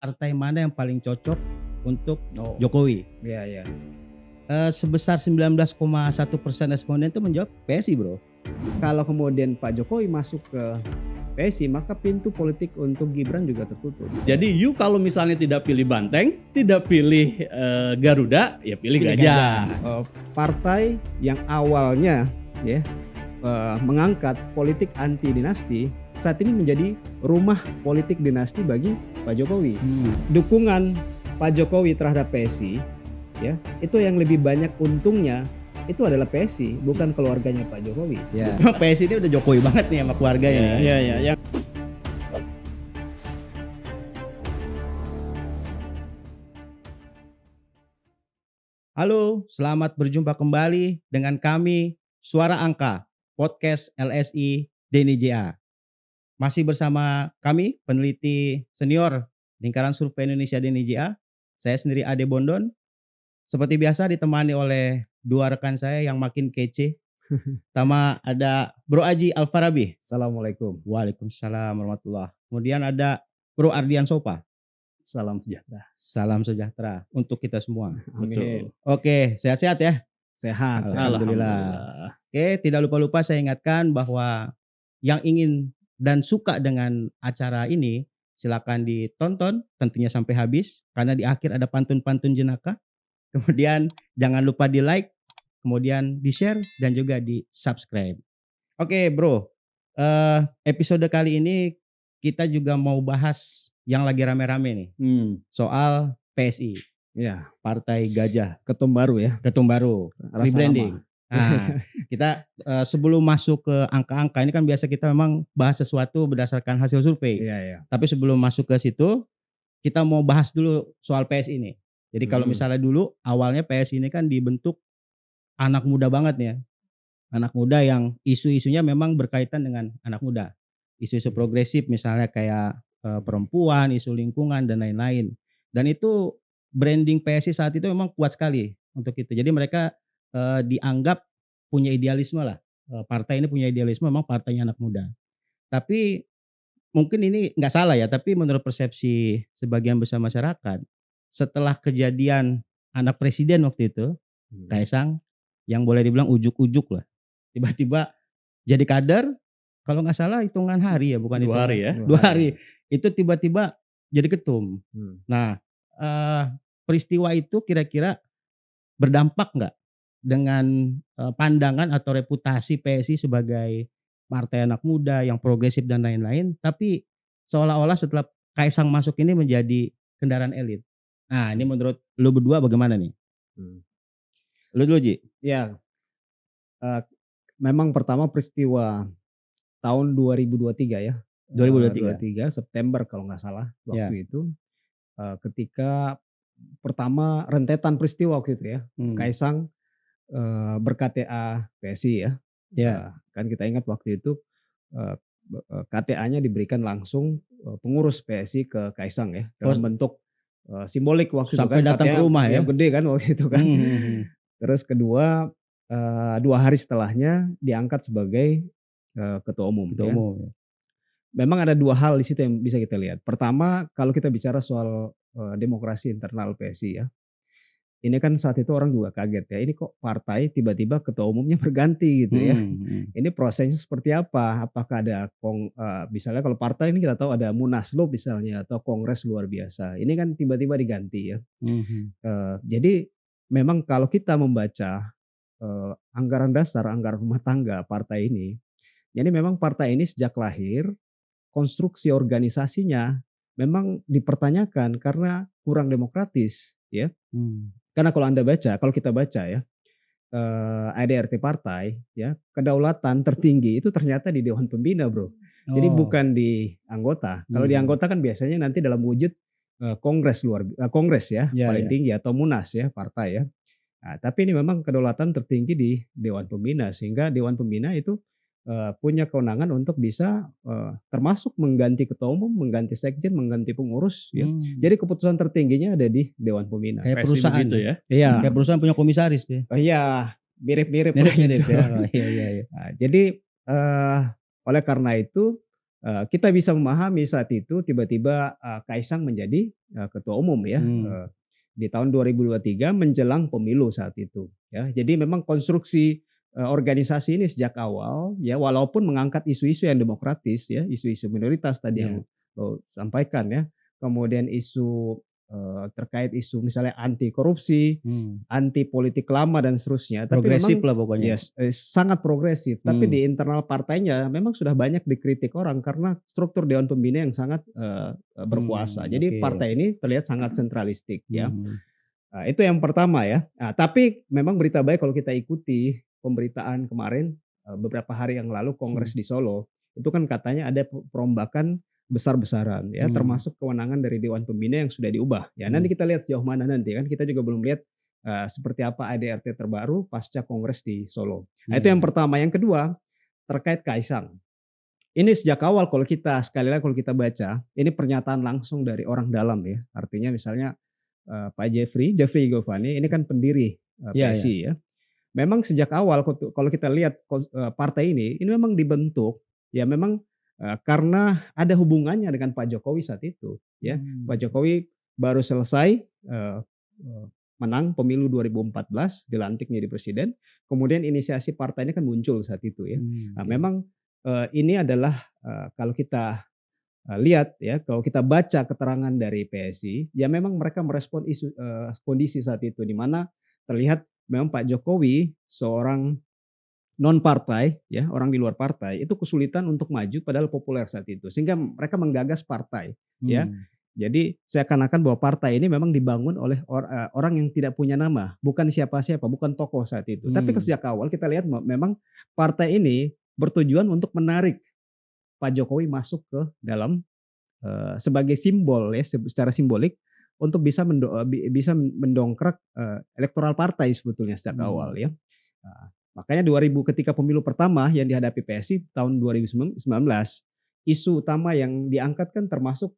partai mana yang paling cocok untuk Oh, Jokowi. iya iya. Sebesar 19,1% responden itu menjawab PSI, bro. Kalau kemudian Pak Jokowi masuk ke PSI, maka pintu politik untuk Gibran juga tertutup. Jadi you kalau misalnya tidak pilih Banteng, tidak pilih Garuda, ya pilih Pilih Gajah. Partai yang awalnya ya mengangkat politik anti dinasti saat ini menjadi rumah politik dinasti bagi Pak Jokowi. Dukungan Pak Jokowi terhadap PSI ya itu yang lebih banyak untungnya itu adalah PSI, bukan keluarganya Pak Jokowi. Ya. PSI ini udah Jokowi banget nih sama keluarganya. Iya iya iya. Halo, selamat berjumpa kembali dengan kami Suara Angka Podcast LSI Denny JA. Masih bersama kami peneliti senior Lingkaran Survei Indonesia Denny JA. Saya sendiri Ade Bondon. Seperti biasa ditemani oleh dua rekan saya yang makin kece. Pertama ada Bro Aji Alfarabi. Assalamualaikum. Waalaikumsalam warahmatullahi. Kemudian ada Bro Ardian Sopa. Salam sejahtera. Salam sejahtera untuk kita semua. Amin. Oke, sehat-sehat ya. Sehat. Alhamdulillah. Oke, tidak lupa-lupa saya ingatkan bahwa yang ingin dan suka dengan acara ini silakan ditonton tentunya sampai habis karena di akhir ada pantun-pantun jenaka. Kemudian jangan lupa di like, kemudian di share dan juga di subscribe. Oke bro, episode kali ini kita juga mau bahas yang lagi rame-rame nih soal PSI, Ya, Partai Gajah, ketum baru ya. ketum baru, Rasa rebranding. lama. Nah, kita sebelum masuk ke angka-angka ini kan biasa kita memang bahas sesuatu berdasarkan hasil survei. Iya iya. Tapi sebelum masuk ke situ, kita mau bahas dulu soal PSI ini. Jadi kalau misalnya dulu awalnya PSI ini kan dibentuk anak muda banget ya. Anak muda yang isu-isunya memang berkaitan dengan anak muda. Isu-isu progresif misalnya kayak perempuan, isu lingkungan dan lain-lain. Dan itu branding PSI saat itu memang kuat sekali untuk itu. Jadi mereka dianggap punya idealisme lah. Partai ini punya idealisme, memang partainya anak muda. Tapi mungkin ini nggak salah ya, tapi menurut persepsi sebagian besar masyarakat, setelah kejadian anak presiden waktu itu, Kaisang, yang boleh dibilang ujuk-ujuk lah, tiba-tiba jadi kader, kalau nggak salah hitungan hari ya, bukan 2 hari ya. 2 hari, itu tiba-tiba jadi ketum. Nah, peristiwa itu kira-kira berdampak nggak dengan pandangan atau reputasi PSI sebagai partai anak muda yang progresif dan lain-lain, tapi seolah-olah setelah Kaisang masuk ini menjadi kendaraan elit. Nah, ini menurut lu berdua bagaimana nih? Lu dulu Ji. Ya, memang pertama peristiwa tahun 2023 ya. 2023. September kalau nggak salah waktu Ya. itu. Ketika pertama rentetan peristiwa waktu itu ya. Kaisang ber-KTA PSI ya. Ya. Kan kita ingat waktu itu KTA-nya diberikan langsung pengurus PSI ke Kaisang ya. Dalam bentuk simbolik waktu Sampai itu kan. datang ke rumah ya. Yang gede kan waktu itu kan. Terus kedua 2 hari setelahnya diangkat sebagai ketua umum. Ketua umum. Ya. Memang ada 2 hal di situ yang bisa kita lihat. Pertama, kalau kita bicara soal demokrasi internal PSI ya. Ini kan saat itu orang juga kaget ya. Ini kok partai tiba-tiba ketua umumnya berganti gitu ya. Ini prosesnya seperti apa? Apakah ada misalnya kalau partai ini kita tahu ada Munaslup misalnya atau kongres luar biasa. Ini kan tiba-tiba diganti ya. Jadi memang kalau kita membaca anggaran dasar, anggaran rumah tangga partai ini, jadi memang partai ini sejak lahir konstruksi organisasinya memang dipertanyakan karena kurang demokratis ya. Karena kalau kita baca ya ADRT partai ya, kedaulatan tertinggi itu ternyata di Dewan Pembina bro. Jadi bukan di anggota. Kalau di anggota kan biasanya nanti dalam wujud kongres ya, paling tinggi atau munas ya partai ya. Nah, tapi ini memang kedaulatan tertinggi di Dewan Pembina sehingga Dewan Pembina itu punya kewenangan untuk bisa termasuk mengganti ketua umum, mengganti sekjen, mengganti pengurus. Ya. Jadi keputusan tertingginya ada di Dewan Pembina. Kayak perusahaan gitu ya? Iya. Kayak perusahaan punya komisaris ya. Iya, mirip-mirip. Mirip-mirip gitu. ya. Iya. Nah, jadi oleh karena itu kita bisa memahami saat itu tiba-tiba Kaisang menjadi ketua umum ya di tahun 2023 menjelang pemilu saat itu ya. Jadi memang konstruksi organisasi ini sejak awal ya, walaupun mengangkat isu-isu yang demokratis ya, isu-isu minoritas tadi yang lo sampaikan ya, kemudian isu terkait isu misalnya anti korupsi, anti politik lama dan seterusnya. Tapi Progresif memang lah pokoknya. yes, sangat progresif. Tapi di internal partainya memang sudah banyak dikritik orang karena struktur dewan pembina yang sangat berkuasa. Jadi partai ini terlihat sangat sentralistik ya. Itu yang pertama ya. Tapi memang berita baik kalau kita ikuti pemberitaan kemarin beberapa hari yang lalu Kongres di Solo, itu kan katanya ada perombakan besar-besaran ya, termasuk kewenangan dari Dewan Pembina yang sudah diubah. Ya nanti kita lihat sejauh mana nanti kan, kita juga belum lihat seperti apa ADRT terbaru pasca Kongres di Solo. Nah, itu yang pertama. Yang kedua terkait Kaisang. Ini sejak awal kalau kita sekali lagi kalau kita baca, ini pernyataan langsung dari orang dalam ya. Artinya misalnya Pak Jeffrey Giovanni ini kan pendiri PSI ya. Memang sejak awal kalau kita lihat partai ini memang dibentuk ya memang karena ada hubungannya dengan Pak Jokowi saat itu ya. Pak Jokowi baru selesai menang pemilu 2014, dilantik menjadi presiden, kemudian inisiasi partai ini kan muncul saat itu ya. Nah, memang ini adalah kalau kita lihat ya, kalau kita baca keterangan dari PSI, ya memang mereka merespon isu kondisi saat itu di mana terlihat memang Pak Jokowi seorang non partai ya, orang di luar partai itu kesulitan untuk maju padahal populer saat itu. Sehingga mereka menggagas partai ya. Jadi seakan-akan bahwa partai ini memang dibangun oleh orang yang tidak punya nama, bukan siapa-siapa, bukan tokoh saat itu. Tapi sejak awal kita lihat memang partai ini bertujuan untuk menarik Pak Jokowi masuk ke dalam sebagai simbol ya, secara simbolik untuk bisa mendongkrak elektoral partai sebetulnya sejak awal ya. Makanya ketika pemilu pertama yang dihadapi PSI tahun 2019, isu utama yang diangkat kan termasuk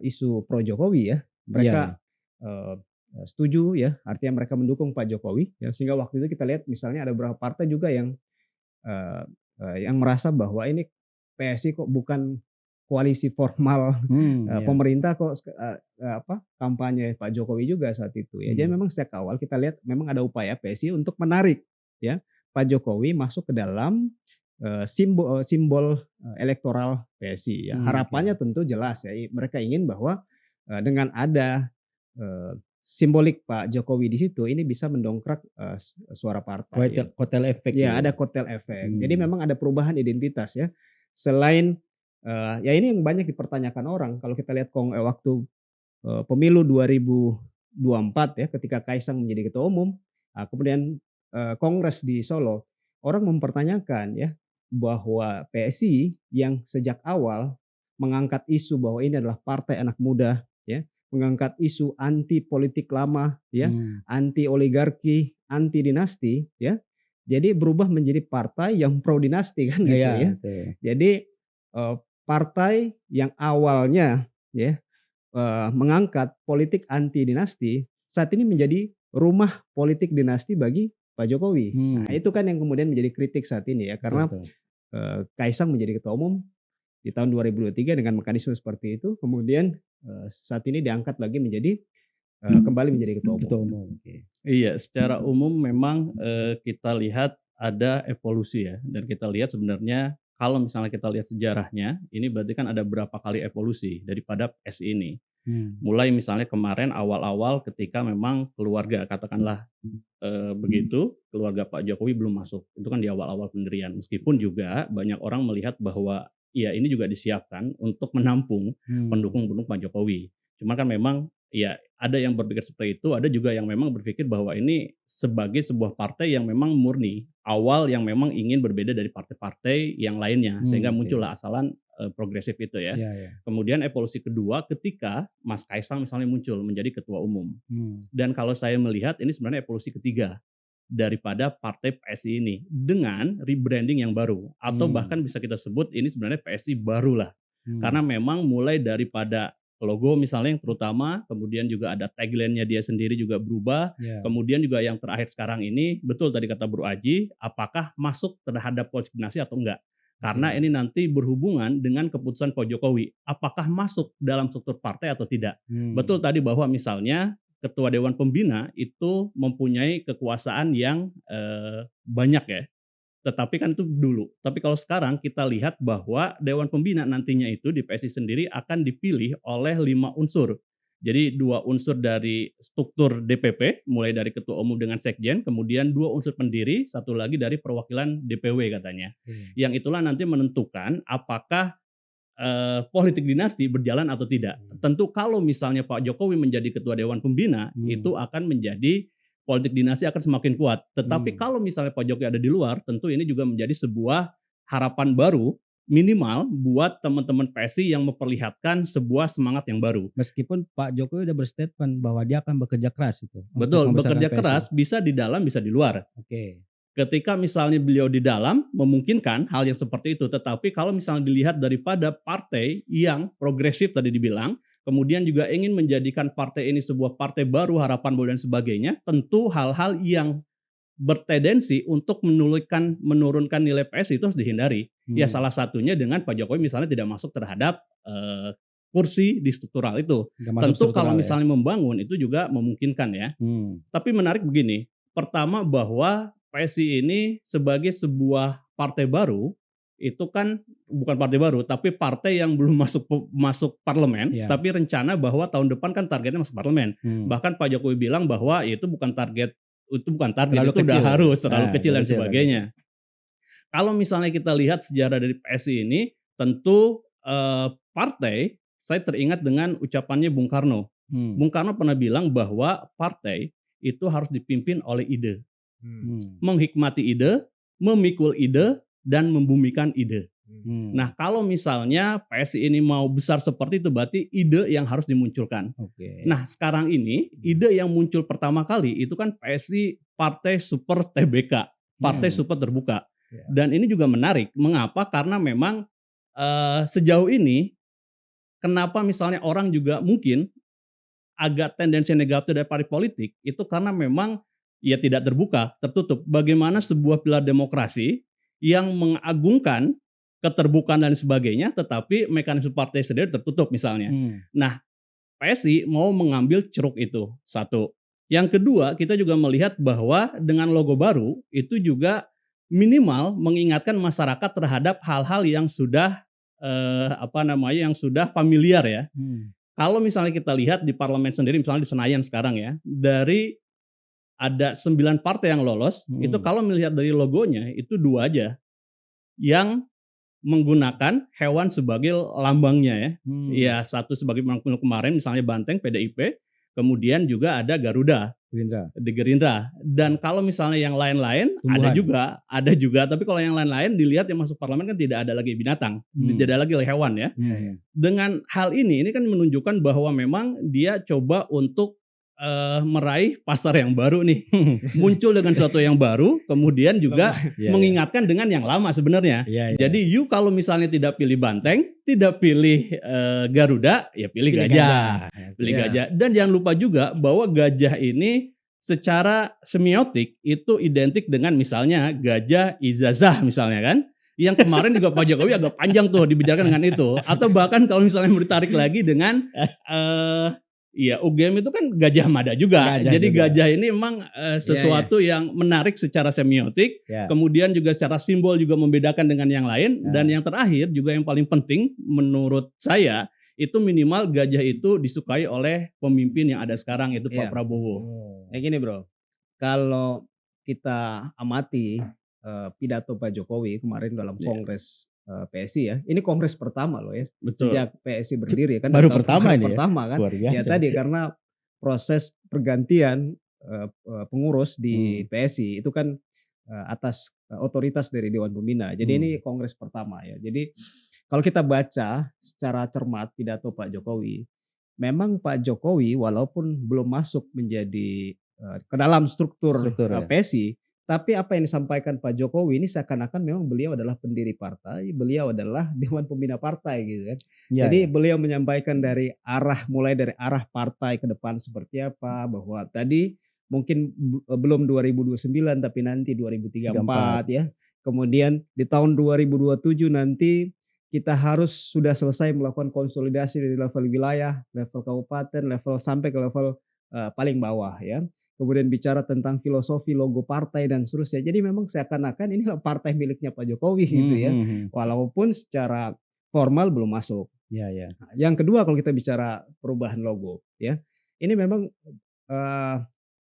isu pro Jokowi ya. Mereka setuju ya, artinya mereka mendukung Pak Jokowi ya, sehingga waktu itu kita lihat misalnya ada beberapa partai juga yang merasa bahwa ini PSI kok bukan koalisi formal pemerintah kok kampanye Pak Jokowi juga saat itu ya. Jadi memang sejak awal kita lihat memang ada upaya PSI untuk menarik ya Pak Jokowi masuk ke dalam simbol elektoral PSI ya. Harapannya tentu jelas ya, mereka ingin bahwa dengan ada simbolik Pak Jokowi di situ ini bisa mendongkrak suara partai. Kotel efek. Ya, ada kotel efek. Jadi memang ada perubahan identitas ya. Selain ya ini yang banyak dipertanyakan orang kalau kita lihat waktu pemilu 2024 ya, ketika Kaisang menjadi ketua umum, kemudian Kongres di Solo, orang mempertanyakan ya bahwa PSI yang sejak awal mengangkat isu bahwa ini adalah partai anak muda ya, mengangkat isu anti politik lama ya, anti oligarki, anti dinasti ya. Jadi berubah menjadi partai yang pro dinasti kan gitu ya. Jadi partai yang awalnya ya mengangkat politik anti dinasti saat ini menjadi rumah politik dinasti bagi Pak Jokowi. Nah, itu kan yang kemudian menjadi kritik saat ini ya, karena Kaisang menjadi ketua umum di tahun 2023 dengan mekanisme seperti itu, kemudian saat ini diangkat lagi menjadi kembali menjadi ketua umum. Iya, secara umum memang kita lihat ada evolusi ya, dan kita lihat sebenarnya kalau misalnya kita lihat sejarahnya, ini berarti kan ada berapa kali evolusi daripada PSI ini. Mulai misalnya kemarin awal-awal ketika memang keluarga katakanlah begitu, keluarga Pak Jokowi belum masuk. Itu kan di awal-awal pendirian. Meskipun juga banyak orang melihat bahwa ya ini juga disiapkan untuk menampung pendukung-pendukung Pak Jokowi. Cuma kan memang ya ada yang berpikir seperti itu, ada juga yang memang berpikir bahwa ini sebagai sebuah partai yang memang murni, awal yang memang ingin berbeda dari partai-partai yang lainnya, sehingga muncullah asalan progresif itu ya. Kemudian evolusi kedua ketika Mas Kaisang misalnya muncul menjadi ketua umum. Dan kalau saya melihat ini sebenarnya evolusi ketiga daripada partai PSI ini dengan rebranding yang baru, atau bahkan bisa kita sebut ini sebenarnya PSI baru lah. Karena memang mulai daripada logo misalnya yang terutama, kemudian juga ada tagline-nya dia sendiri juga berubah, kemudian juga yang terakhir sekarang ini, betul tadi kata Bro Aji, apakah masuk terhadap politik dinasti atau enggak. Karena ini nanti berhubungan dengan keputusan Pak Jokowi. Apakah masuk dalam struktur partai atau tidak? Betul tadi bahwa misalnya Ketua Dewan Pembina itu mempunyai kekuasaan yang banyak ya. Tetapi kan itu dulu. Tapi kalau sekarang kita lihat bahwa Dewan Pembina nantinya itu di PSI sendiri akan dipilih oleh 5 unsur. Jadi 2 unsur dari struktur DPP, mulai dari Ketua Umum dengan Sekjen, kemudian 2 unsur pendiri, 1 lagi dari perwakilan DPW katanya. Yang itulah nanti menentukan apakah politik dinasti berjalan atau tidak. Tentu kalau misalnya Pak Jokowi menjadi Ketua Dewan Pembina, itu akan menjadi politik dinasti akan semakin kuat. Tetapi kalau misalnya Pak Jokowi ada di luar, tentu ini juga menjadi sebuah harapan baru minimal buat teman-teman PSI yang memperlihatkan sebuah semangat yang baru. Meskipun Pak Jokowi udah berstatement bahwa dia akan bekerja keras itu. Betul, untuk membesarkan bekerja PSI. keras bisa di dalam bisa di luar. Oke. Ketika misalnya beliau di dalam memungkinkan hal yang seperti itu, tetapi kalau misalnya dilihat daripada partai yang progresif tadi dibilang, kemudian juga ingin menjadikan partai ini sebuah partai baru, harapan baru dan sebagainya, tentu hal-hal yang bertendensi untuk menurunkan nilai PSI itu harus dihindari. Ya salah satunya dengan Pak Jokowi misalnya tidak masuk terhadap kursi di struktural itu. Nggak masuk Tentu kalau struktural ya. misalnya membangun itu juga memungkinkan ya. Tapi menarik begini, pertama bahwa PSI ini sebagai sebuah partai baru itu kan bukan partai baru tapi partai yang belum masuk parlemen, Ya. tapi rencana bahwa tahun depan kan targetnya masuk parlemen. Bahkan Pak Jokowi bilang bahwa itu bukan target Terlalu itu udah kecil. harus terlalu Nah, kecil dan terlalu kecil, sebagainya. Kalau misalnya kita lihat sejarah dari PSI ini, tentu partai saya teringat dengan ucapannya Bung Karno. Bung Karno pernah bilang bahwa partai itu harus dipimpin oleh ide, menghikmati ide, memikul ide, dan membumikan ide. Nah, kalau misalnya PSI ini mau besar seperti itu, berarti ide yang harus dimunculkan. Oke. Nah, sekarang ini ide yang muncul pertama kali itu kan PSI Partai Super TBK, Partai Super Terbuka. Dan ini juga menarik. Mengapa? Karena memang sejauh ini, kenapa misalnya orang juga mungkin agak tendensi negatif dari partai politik, itu karena memang ya tidak terbuka, tertutup. Bagaimana sebuah pilar demokrasi yang mengagungkan keterbukaan dan sebagainya, tetapi mekanisme partai sendiri tertutup misalnya. Nah, PSI mau mengambil ceruk itu, satu. Yang kedua, kita juga melihat bahwa dengan logo baru itu juga minimal mengingatkan masyarakat terhadap hal-hal yang sudah yang sudah familiar ya. Kalau misalnya kita lihat di parlemen sendiri, misalnya di Senayan sekarang ya, dari ada 9 partai yang lolos, itu kalau melihat dari logonya itu 2 aja yang menggunakan hewan sebagai lambangnya ya. Ya, satu sebagai kemarin misalnya Banteng PDIP, kemudian juga ada Garuda di Gerindra. Dan kalau misalnya yang lain-lain Tumbuhan. ada juga, tapi kalau yang lain-lain dilihat yang masuk parlemen kan tidak ada lagi binatang, tidak ada lagi hewan ya. Dengan hal ini kan menunjukkan bahwa memang dia coba untuk meraih pasar yang baru nih. Muncul dengan sesuatu yang baru, kemudian juga mengingatkan dengan yang lama sebenarnya. Jadi kalau misalnya tidak pilih Banteng, tidak pilih Garuda, ya pilih gajah. Pilih gajah. Dan jangan lupa juga bahwa gajah ini secara semiotik itu identik dengan misalnya gajah ijazah misalnya kan. Yang kemarin juga Pak Jokowi agak panjang tuh dibicarakan dengan itu. Atau bahkan kalau misalnya mau ditarik lagi dengan UGM itu kan Gajah Mada juga. Jadi gajah ini memang sesuatu yang menarik secara semiotik. Kemudian juga secara simbol juga membedakan dengan yang lain. Dan yang terakhir juga yang paling penting menurut saya, itu minimal gajah itu disukai oleh pemimpin yang ada sekarang, itu Pak Prabowo. Gini bro, kalau kita amati pidato Pak Jokowi kemarin dalam kongres PSI ya, ini kongres pertama loh ya. Betul. Sejak PSI berdiri kan. Baru pertama ini pertama kan. Ya tadi karena proses pergantian pengurus di PSI itu kan atas otoritas dari Dewan Pembina. Jadi ini kongres pertama ya. Jadi kalau kita baca secara cermat pidato Pak Jokowi, memang Pak Jokowi walaupun belum masuk menjadi ke dalam struktur PSI, tapi apa yang disampaikan Pak Jokowi ini seakan-akan memang beliau adalah pendiri partai, beliau adalah Dewan Pembina partai gitu kan. Jadi beliau menyampaikan mulai dari arah partai ke depan seperti apa, bahwa tadi mungkin belum 2029 tapi nanti 2034 ya. kemudian di tahun 2027 nanti kita harus sudah selesai melakukan konsolidasi dari level wilayah, level kabupaten, level sampai ke level paling bawah ya. Kemudian bicara tentang filosofi, logo partai dan seterusnya. Jadi memang seakan-akan inilah partai miliknya Pak Jokowi gitu ya. Walaupun secara formal belum masuk. Ya, ya. Nah, yang kedua kalau kita bicara perubahan logo ya, ini memang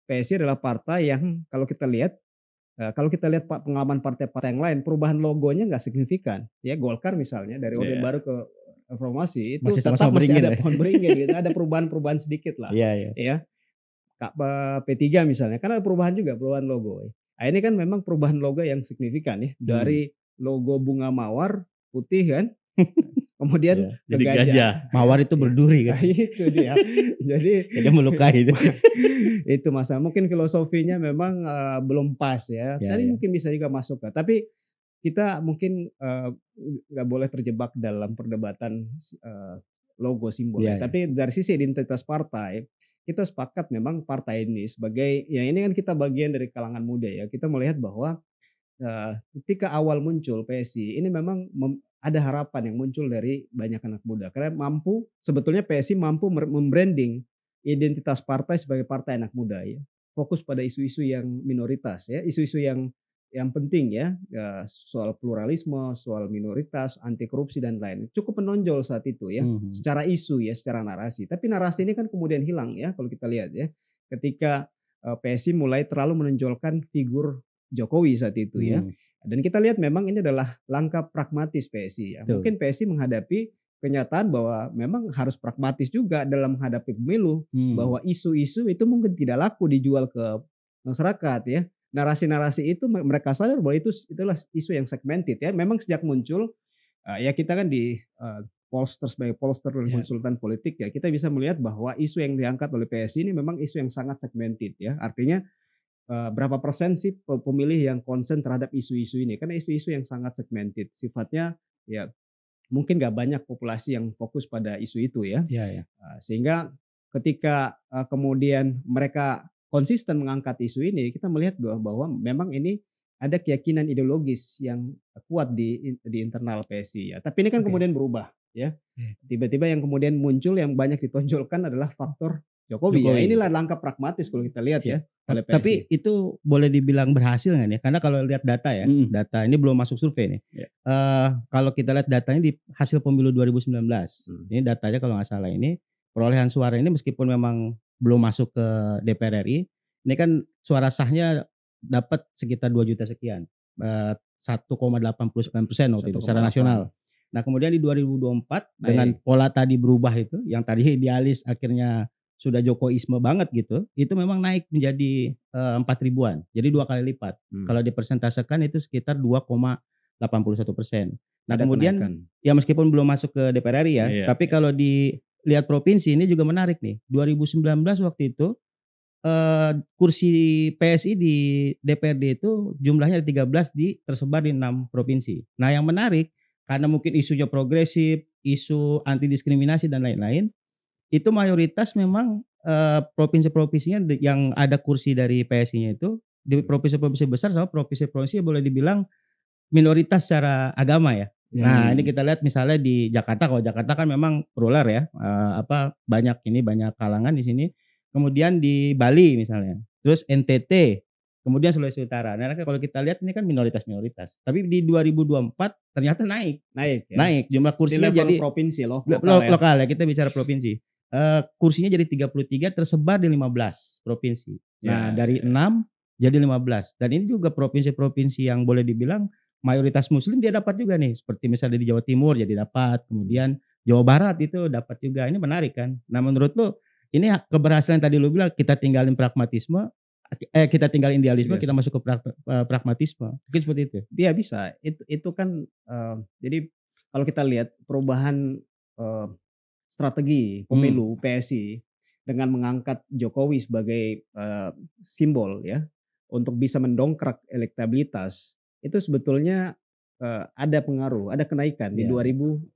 PSI adalah partai yang kalau kita lihat pengalaman partai-partai yang lain, perubahan logonya nggak signifikan. Ya Golkar misalnya dari Orde Iya. Baru ke Reformasi itu Masih tetap sama-sama masih beringin ada ya? pohon beringin gitu, ada perubahan-perubahan sedikit lah Iya, iya. ya. P3 misalnya kan ada perubahan juga, perubahan logo. Nah, ini kan memang perubahan logo yang signifikan ya, dari logo bunga mawar putih kan, kemudian Iya, ke jadi gajah. Mawar itu Iya. berduri Nah, kan. itu dia. Jadi Jadi melukai itu. itu masalah mungkin filosofinya memang belum pas ya. Ya, Tadi ya. mungkin bisa juga masuk ke. Tapi kita mungkin nggak boleh terjebak dalam perdebatan logo simbol Ya, ya. ya. Tapi dari sisi identitas partai, kita sepakat memang partai ini sebagai ya ini kan kita bagian dari kalangan muda ya. Kita melihat bahwa ketika awal muncul PSI ini memang ada harapan yang muncul dari banyak anak muda karena sebetulnya PSI mampu membranding identitas partai sebagai partai anak muda ya. Fokus pada isu-isu yang minoritas ya, isu-isu yang penting ya, soal pluralisme, soal minoritas, anti korupsi dan lain. Cukup menonjol saat itu ya, secara isu ya, secara narasi. Tapi narasi ini kan kemudian hilang ya kalau kita lihat ya. Ketika PSI mulai terlalu menonjolkan figur Jokowi saat itu ya. Dan kita lihat memang ini adalah langkah pragmatis PSI ya. Betul. Mungkin PSI menghadapi kenyataan bahwa memang harus pragmatis juga dalam menghadapi pemilu, bahwa isu-isu itu mungkin tidak laku dijual ke masyarakat ya. Narasi-narasi itu mereka sadar bahwa itulah isu yang segmented ya. Memang sejak muncul ya kita kan di sebagai pollster dan konsultan politik ya, kita bisa melihat bahwa isu yang diangkat oleh PSI ini memang isu yang sangat segmented ya. Artinya berapa persen sih pemilih yang concern terhadap isu-isu ini? Karena isu-isu yang sangat segmented, sifatnya ya mungkin nggak banyak populasi yang fokus pada isu itu ya. Iya, iya. Sehingga ketika kemudian mereka konsisten mengangkat isu ini, kita melihat bahwa memang ini ada keyakinan ideologis yang kuat di internal PSI ya. Tapi ini kan kemudian berubah ya. Tiba-tiba yang kemudian muncul yang banyak ditonjolkan adalah faktor Jokowi. Ya. Inilah langkah pragmatis kalau kita lihat ya. Oleh PSI. Tapi itu boleh dibilang berhasil nggak nih? Karena kalau lihat data ya, data ini belum masuk survei nih. Kalau kita lihat datanya di hasil pemilu 2019, ini datanya kalau nggak salah ini perolehan suara ini meskipun memang belum masuk ke DPR RI, ini kan suara sahnya dapat sekitar 2 juta sekian, 1,89% waktu itu secara nasional. Nah kemudian di 2024 dengan pola tadi berubah itu, yang tadi idealis akhirnya sudah Jokowisme banget gitu, itu memang naik menjadi 4 ribuan, jadi 2 kali lipat. Kalau dipersentasekan itu sekitar 2,81%. Nah ada kemudian kenaikan. Ya meskipun belum masuk ke DPR RI ya, tapi kalau dilihat provinsi ini juga menarik nih. 2019 waktu itu kursi PSI di DPRD itu jumlahnya ada 13 tersebar di 6 provinsi. Nah yang menarik karena mungkin isunya progresif, isu anti diskriminasi dan lain-lain, itu mayoritas memang provinsi-provinsinya yang ada kursi dari PSI-nya itu di provinsi-provinsi besar sama provinsi-provinsi boleh dibilang minoritas secara agama ya. Nah ini kita lihat misalnya di Jakarta, kalau Jakarta kan memang rural ya, banyak kalangan di sini. Kemudian di Bali misalnya, terus NTT, kemudian Sulawesi Utara. Nah kalau kita lihat ini kan minoritas-minoritas. Tapi di 2024 ternyata naik ya. Naik jumlah kursinya di level jadi provinsi lokal ya, kita bicara provinsi. Kursinya jadi 33 tersebar di 15 provinsi. Nah dari 6 jadi 15. Dan ini juga provinsi-provinsi yang boleh dibilang mayoritas muslim dia dapat juga nih. Seperti misalnya di Jawa Timur jadi dapat, kemudian Jawa Barat itu dapat juga. Ini menarik kan. Nah menurut lo ini keberhasilan tadi lo bilang kita tinggalin pragmatisme, kita tinggalin idealisme, kita masuk ke pragmatisme. Mungkin seperti itu. Iya bisa. Itu kan jadi kalau kita lihat perubahan strategi pemilu PSI dengan mengangkat Jokowi sebagai simbol ya untuk bisa mendongkrak elektabilitas, itu sebetulnya ada pengaruh, ada kenaikan di 2024.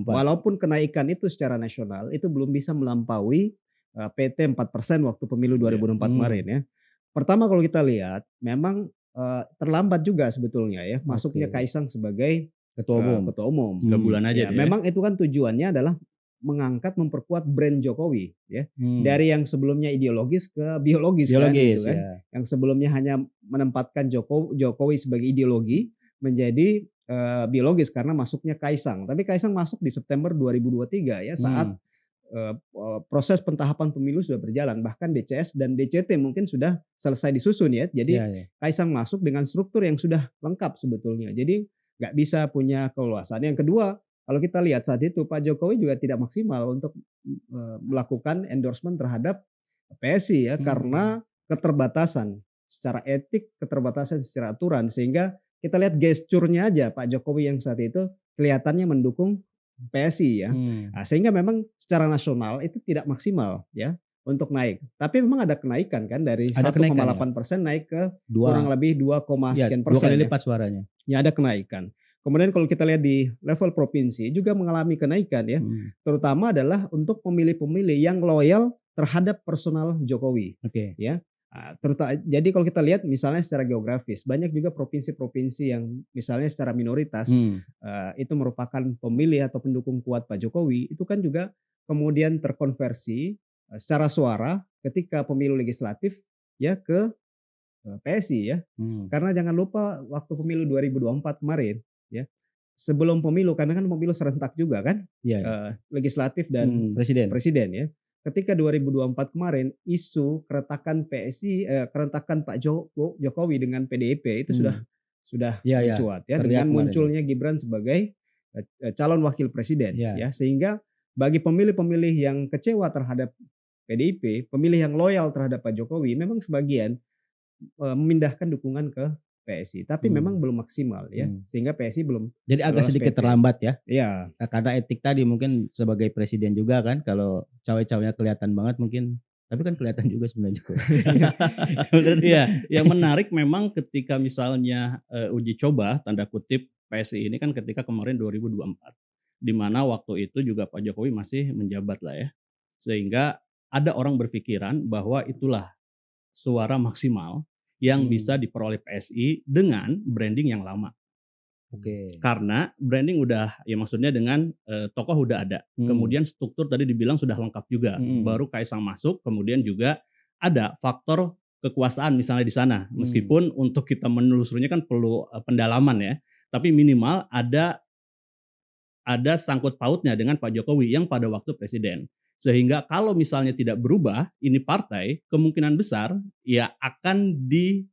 Walaupun kenaikan itu secara nasional itu belum bisa melampaui PT 4% waktu pemilu 2024 kemarin ya. Pertama kalau kita lihat memang terlambat juga sebetulnya ya masuknya Oke. Kaisang sebagai Ketua umum. ketua umum. 3 bulan aja Ya, dia. memang itu kan tujuannya adalah memperkuat brand Jokowi ya. Dari yang sebelumnya ideologis ke biologis kan Biologis gitu kan. ya. Yang sebelumnya hanya menempatkan Jokowi sebagai ideologi menjadi biologis karena masuknya Kaisang. Tapi Kaisang masuk di September 2023 ya saat proses pentahapan pemilu sudah berjalan, bahkan DCS dan DCT mungkin sudah selesai disusun ya. Jadi Iya, iya. Kaisang masuk dengan struktur yang sudah lengkap sebetulnya. Jadi nggak bisa punya keleluasaan. Yang kedua, kalau kita lihat saat itu Pak Jokowi juga tidak maksimal untuk melakukan endorsement terhadap PSI ya karena keterbatasan secara etik, keterbatasan secara aturan, sehingga kita lihat gesturnya aja Pak Jokowi yang saat itu kelihatannya mendukung PSI ya. Nah, sehingga memang secara nasional itu tidak maksimal ya untuk naik. Tapi memang ada kenaikan kan dari Ada 1,8% naik ke kurang lebih 2, ya, sekian 2 persen. kali Ya. lipat suaranya. Ya ada kenaikan. Kemudian kalau kita lihat di level provinsi juga mengalami kenaikan ya. Terutama adalah untuk pemilih-pemilih yang loyal terhadap personal Jokowi. Oke. Ya. Jadi kalau kita lihat misalnya secara geografis, banyak juga provinsi-provinsi yang misalnya secara minoritas itu merupakan pemilih atau pendukung kuat Pak Jokowi, itu kan juga kemudian terkonversi secara suara ketika pemilu legislatif ya ke PSI ya. Karena jangan lupa waktu pemilu 2024 kemarin ya, sebelum pemilu karena kan pemilu serentak juga kan, legislatif dan presiden ya. Ketika 2024 kemarin isu keretakan PSI, keretakan Pak Jokowi dengan PDIP itu sudah mencuat ya dengan munculnya Gibran sebagai calon wakil presiden ya, sehingga bagi pemilih-pemilih yang kecewa terhadap PDIP, pemilih yang loyal terhadap Pak Jokowi memang sebagian memindahkan dukungan ke PSI, tapi memang belum maksimal ya, sehingga PSI belum. Jadi agak sedikit terlambat ya. Iya. Karena etik tadi mungkin sebagai presiden juga kan, kalau cawe-cawenya kelihatan banget mungkin, tapi kan kelihatan juga sebenarnya Jokowi. Iya, yang menarik memang ketika misalnya uji coba tanda kutip PSI ini kan ketika kemarin 2024, di mana waktu itu juga Pak Jokowi masih menjabat lah ya, sehingga ada orang berpikiran bahwa itulah suara maksimal yang bisa diperoleh PSI dengan branding yang lama. Oke. Karena branding udah, ya maksudnya dengan tokoh udah ada. Kemudian struktur tadi dibilang sudah lengkap juga. Baru Kaisang masuk, kemudian juga ada faktor kekuasaan misalnya di sana. Meskipun untuk kita menelusurinya kan perlu pendalaman ya. Tapi minimal ada sangkut pautnya dengan Pak Jokowi yang pada waktu presiden. Sehingga kalau misalnya tidak berubah, ini partai kemungkinan besar ya akan di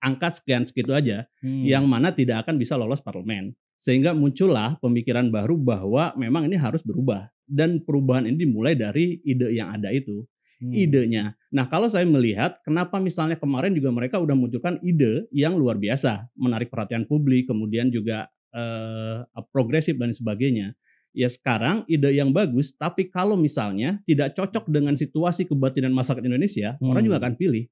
angka sekian-segitu aja, yang mana tidak akan bisa lolos parlemen. Sehingga muncullah pemikiran baru bahwa memang ini harus berubah. Dan perubahan ini dimulai dari ide yang ada itu. Idenya. Nah kalau saya melihat kenapa misalnya kemarin juga mereka udah munculkan ide yang luar biasa. Menarik perhatian publik, kemudian juga progresif dan sebagainya. Ya sekarang ide yang bagus, tapi kalau misalnya tidak cocok dengan situasi kebatinan masyarakat Indonesia, orang juga akan pilih.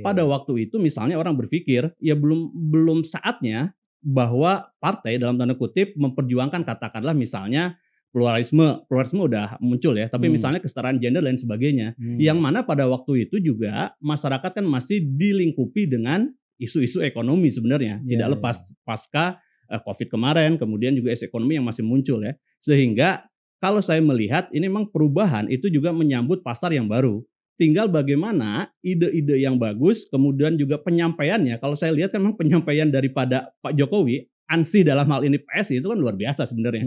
Pada waktu itu misalnya orang berpikir ya belum saatnya bahwa partai dalam tanda kutip memperjuangkan katakanlah misalnya pluralisme udah muncul ya, tapi misalnya kesetaraan gender dan sebagainya, yang mana pada waktu itu juga masyarakat kan masih dilingkupi dengan isu-isu ekonomi sebenarnya, tidak lepas pasca COVID kemarin, kemudian juga isu ekonomi yang masih muncul ya. Sehingga kalau saya melihat ini memang perubahan itu juga menyambut pasar yang baru. Tinggal bagaimana ide-ide yang bagus, kemudian juga penyampaiannya. Kalau saya lihat kan memang penyampaian daripada Pak Jokowi, ANSI dalam hal ini PSI itu kan luar biasa sebenarnya.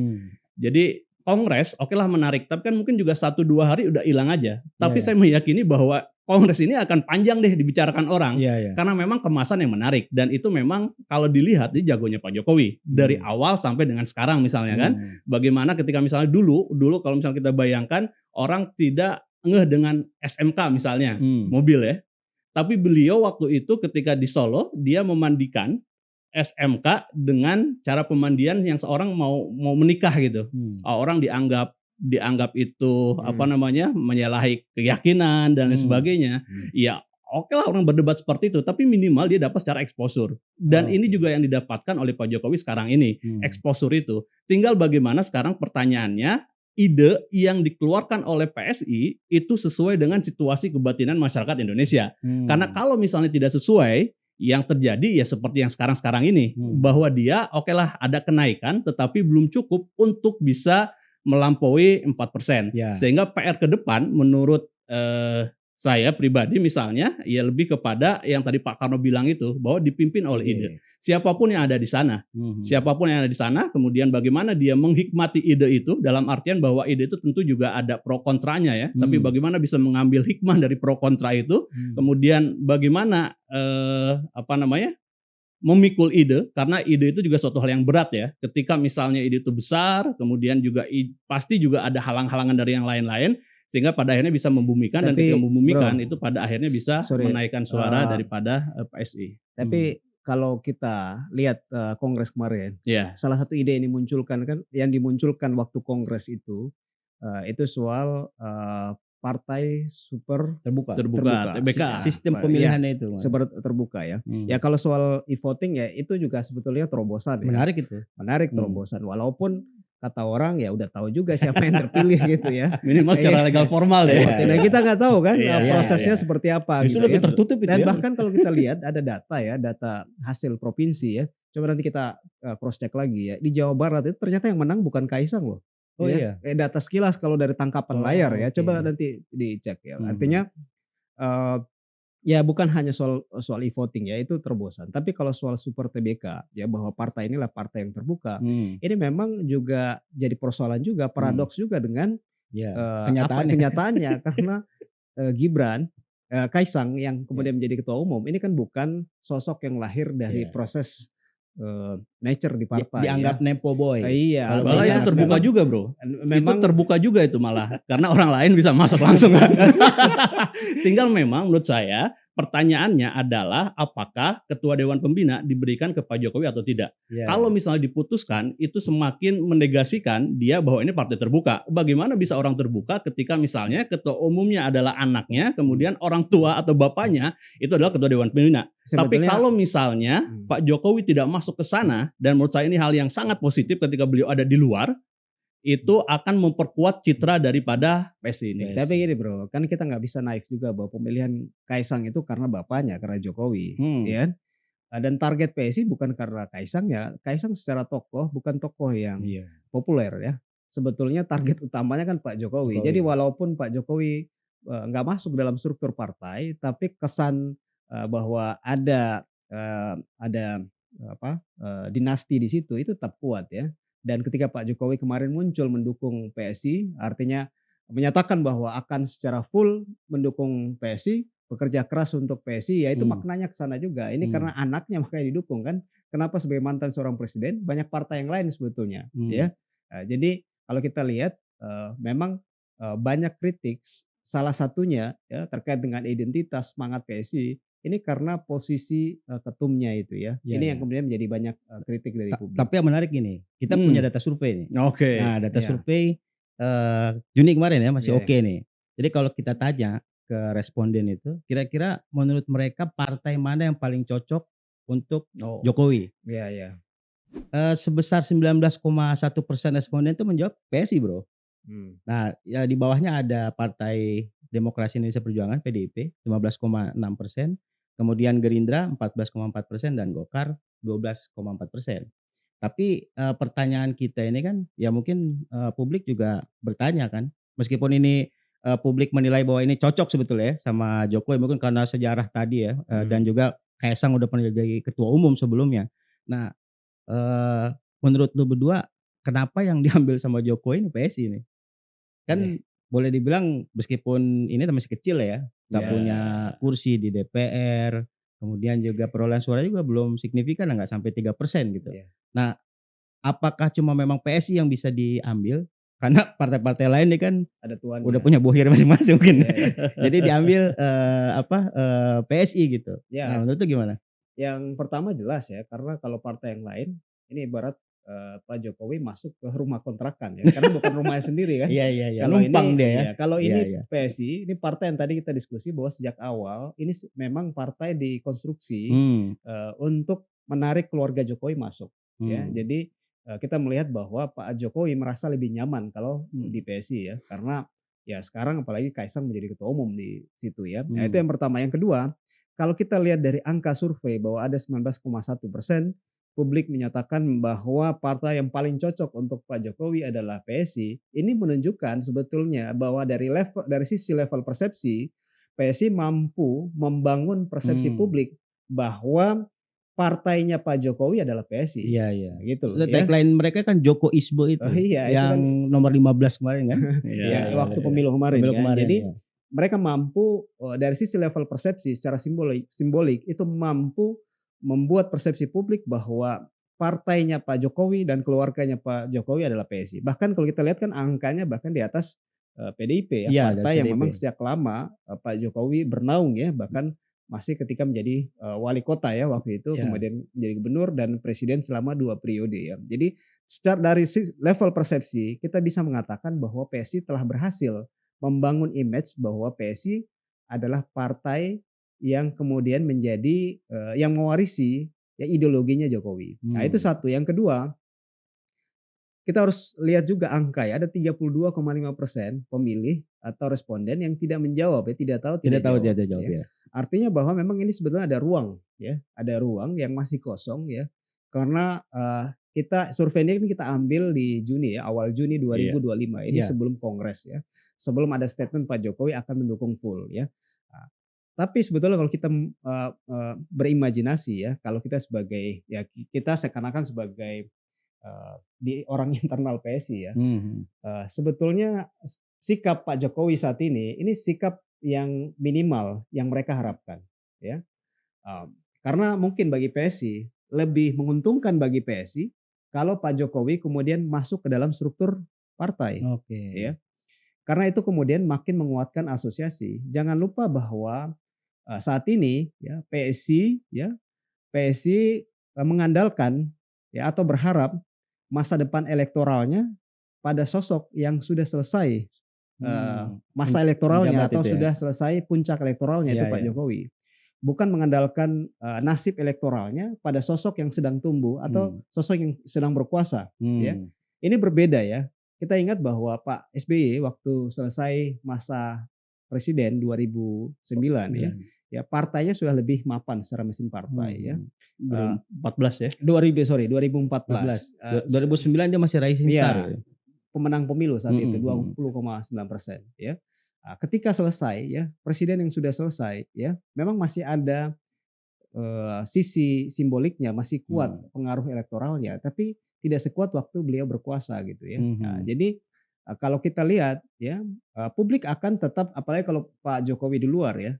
Jadi Kongres oke lah menarik, tapi kan mungkin juga 1-2 hari udah hilang aja. Tapi saya meyakini bahwa Kongres ini akan panjang deh dibicarakan orang. Karena memang kemasan yang menarik. Dan itu memang kalau dilihat ini jagonya Pak Jokowi. Dari awal sampai dengan sekarang misalnya kan. Bagaimana ketika misalnya dulu kalau misalnya kita bayangkan orang tidak ngeh dengan SMK misalnya, mobil ya. Tapi beliau waktu itu ketika di Solo, dia memandikan SMK dengan cara pemandian yang seorang mau menikah gitu. Orang dianggap itu menyalahi keyakinan dan lain sebagainya. Ya oke lah orang berdebat seperti itu, tapi minimal dia dapat secara exposure. Dan ini juga yang didapatkan oleh Pak Jokowi sekarang ini, exposure itu. Tinggal bagaimana sekarang pertanyaannya, ide yang dikeluarkan oleh PSI itu sesuai dengan situasi kebatinan masyarakat Indonesia. Karena kalau misalnya tidak sesuai, yang terjadi ya seperti yang sekarang-sekarang ini, bahwa dia oke lah ada kenaikan tetapi belum cukup untuk bisa melampaui 4%. Ya. Sehingga PR ke depan menurut saya pribadi misalnya ya lebih kepada yang tadi Pak Karno bilang itu, bahwa dipimpin oleh ide. Siapapun yang ada di sana. Siapapun yang ada di sana, kemudian bagaimana dia menghikmati ide itu, dalam artian bahwa ide itu tentu juga ada pro kontranya ya, tapi bagaimana bisa mengambil hikmah dari pro kontra itu, kemudian bagaimana memikul ide, karena ide itu juga suatu hal yang berat ya. Ketika misalnya ide itu besar, kemudian juga pasti juga ada halang-halangan dari yang lain-lain, sehingga pada akhirnya bisa membumikan, dan ketika membumikan itu pada akhirnya bisa menaikkan suara daripada PSI. Tapi kalau kita lihat kongres kemarin, Ya. salah satu ide yang dimunculkan waktu kongres itu soal partai super Terbuka. TBK. Sistem pemilihannya itu. Super terbuka ya. Ya kalau soal e-voting ya itu juga sebetulnya terobosan ya. Menarik itu. Menarik terobosan, walaupun kata orang ya udah tahu juga siapa yang terpilih gitu ya. Minimal secara legal formal ya. Nah kita nggak tahu kan prosesnya iya. seperti apa. Justru gitu lebih ya. tertutup itu Dan ya. bahkan kalau kita lihat ada data hasil provinsi ya. Coba nanti kita cross check lagi ya. Di Jawa Barat itu ternyata yang menang bukan Kaisang loh. Oh iya. Data sekilas kalau dari tangkapan layar ya. Coba nanti dicek ya. Artinya ya bukan hanya soal e-voting ya, itu terobosan. Tapi kalau soal super TBK ya, bahwa partai inilah partai yang terbuka, ini memang juga jadi persoalan juga, paradoks juga dengan kenyataannya karena Gibran, Kaisang yang kemudian menjadi ketua umum ini kan bukan sosok yang lahir dari proses nature di partai. Dianggap nepo boy. Iya. Malah itu terbuka juga bro. Memang itu terbuka juga itu malah, karena orang lain bisa masuk langsung. Tinggal memang menurut saya pertanyaannya adalah apakah ketua Dewan Pembina diberikan ke Pak Jokowi atau tidak. Kalau misalnya diputuskan, itu semakin menegasikan dia bahwa ini partai terbuka. Bagaimana bisa orang terbuka ketika misalnya ketua umumnya adalah anaknya, kemudian orang tua atau bapaknya itu adalah ketua Dewan Pembina. Tapi kalau misalnya Pak Jokowi tidak masuk ke sana, dan menurut saya ini hal yang sangat positif ketika beliau ada di luar, itu akan memperkuat citra daripada PSI ini. Tapi gini bro, kan kita nggak bisa naif juga bahwa pemilihan Kaisang itu karena bapaknya, karena Jokowi, ya. Dan target PSI bukan karena Kaisang ya. Kaisang secara tokoh bukan tokoh yang populer ya. Sebetulnya target utamanya kan Pak Jokowi. Jadi walaupun Pak Jokowi nggak masuk dalam struktur partai, tapi kesan bahwa ada dinasti di situ itu tetap kuat ya. Dan ketika Pak Jokowi kemarin muncul mendukung PSI, artinya menyatakan bahwa akan secara full mendukung PSI, bekerja keras untuk PSI, ya itu maknanya ke sana juga. Ini karena anaknya makanya didukung kan. Kenapa sebagai mantan seorang presiden banyak partai yang lain sebetulnya, ya. Jadi kalau kita lihat memang banyak kritik, salah satunya ya terkait dengan identitas semangat PSI. Ini karena posisi ketumnya itu ya. Ini yang kemudian menjadi banyak kritik dari publik. Tapi yang menarik ini, kita punya data survei nih. Oke. Nah, data survei Juni kemarin ya masih oke nih. Jadi kalau kita tanya ke responden itu, kira-kira menurut mereka partai mana yang paling cocok untuk Jokowi? Iya. Sebesar 19,1% responden itu menjawab PSI bro. Nah ya di bawahnya ada Partai Demokrasi Indonesia Perjuangan PDIP 15,6%. Kemudian Gerindra 14,4% dan Golkar 12,4%. Tapi pertanyaan kita ini kan ya mungkin publik juga bertanya kan, meskipun ini publik menilai bahwa ini cocok sebetulnya ya sama Jokowi mungkin karena sejarah tadi ya dan juga Kaisang udah pernah jadi ketua umum sebelumnya. Nah menurut lu berdua kenapa yang diambil sama Jokowi ini PSI ini? Kan boleh dibilang meskipun ini masih kecil ya, nggak punya kursi di DPR, kemudian juga perolehan suara juga belum signifikan, nggak sampai 3% gitu. Nah, apakah cuma memang PSI yang bisa diambil? Karena partai-partai lain nih kan ada tuannya, udah punya bohir masing-masing mungkin. Jadi diambil PSI gitu. Nah, menurut itu gimana? Yang pertama jelas ya, karena kalau partai yang lain ini ibarat Pak Jokowi masuk ke rumah kontrakan ya, karena bukan rumahnya sendiri kan. Iya. Kalau numpang ini, dia ya. Kalau ini PSI, ini partai yang tadi kita diskusi bahwa sejak awal ini memang partai dikonstruksi untuk menarik keluarga Jokowi masuk. Ya, jadi kita melihat bahwa Pak Jokowi merasa lebih nyaman kalau di PSI ya, karena ya sekarang apalagi Kaisang menjadi ketua umum di situ ya. Nah, itu yang pertama. Yang kedua, kalau kita lihat dari angka survei bahwa ada 19,1% publik menyatakan bahwa partai yang paling cocok untuk Pak Jokowi adalah PSI. Ini menunjukkan sebetulnya bahwa dari sisi level persepsi, PSI mampu membangun persepsi publik bahwa partainya Pak Jokowi adalah PSI. Iya, iya. Gitu loh ya. Tagline mereka kan Joko Isbo itu. Oh iya, itu yang kan nomor 15 kemarin kan. ya, waktu pemilu kemarin Pemilu ya. kemarin, Jadi ya. mereka mampu dari sisi level persepsi secara simbolik itu mampu membuat persepsi publik bahwa partainya Pak Jokowi dan keluarganya Pak Jokowi adalah PSI. Bahkan kalau kita lihat kan angkanya bahkan di atas PDIP ya, Iya, partai yang PDIP. memang sejak lama Pak Jokowi bernaung ya, bahkan masih ketika menjadi wali kota ya waktu itu, Ya. kemudian menjadi gubernur dan presiden selama 2 periode ya. Jadi secara dari level persepsi kita bisa mengatakan bahwa PSI telah berhasil membangun image bahwa PSI adalah partai yang kemudian menjadi yang mewarisi ya ideologinya Jokowi. Nah itu satu. Yang kedua, kita harus lihat juga angka ya, ada 32,5% pemilih atau responden yang tidak menjawab ya, tidak tahu, Tidak tahu dia jawab, jawab ya. ya. Artinya bahwa memang ini sebetulnya ada ruang ya, ada ruang yang masih kosong ya. Karena kita survei ini kan kita ambil di Juni ya, awal Juni 2025. Ini Iya. sebelum Kongres ya. Sebelum ada statement Pak Jokowi akan mendukung full ya. Nah, tapi sebetulnya kalau kita berimajinasi ya, kalau kita sebagai ya kita seakan-akan sebagai di orang internal PSI ya, sebetulnya sikap Pak Jokowi saat ini sikap yang minimal yang mereka harapkan ya. Karena mungkin bagi PSI lebih menguntungkan bagi PSI kalau Pak Jokowi kemudian masuk ke dalam struktur partai. Oke. Ya. Karena itu kemudian makin menguatkan asosiasi. Jangan lupa bahwa saat ini ya PSI mengandalkan ya atau berharap masa depan elektoralnya pada sosok yang sudah selesai masa elektoralnya atau itu ya. sudah selesai puncak elektoralnya itu Iya, Pak iya. Jokowi. Bukan mengandalkan nasib elektoralnya pada sosok yang sedang tumbuh atau sosok yang sedang berkuasa. Ya. Ini berbeda ya. Kita ingat bahwa Pak SBY waktu selesai masa presiden 2009 ya partainya sudah lebih mapan secara mesin partai ya. 2014 ya. 2014. 2009 dia masih rising star. Iya, pemenang pemilu saat itu 20,9% ya. Nah, ketika selesai ya, presiden yang sudah selesai ya, memang masih ada sisi simboliknya, masih kuat pengaruh elektoralnya, tapi tidak sekuat waktu beliau berkuasa gitu ya. Nah, jadi kalau kita lihat ya, publik akan tetap, apalagi kalau Pak Jokowi di luar ya,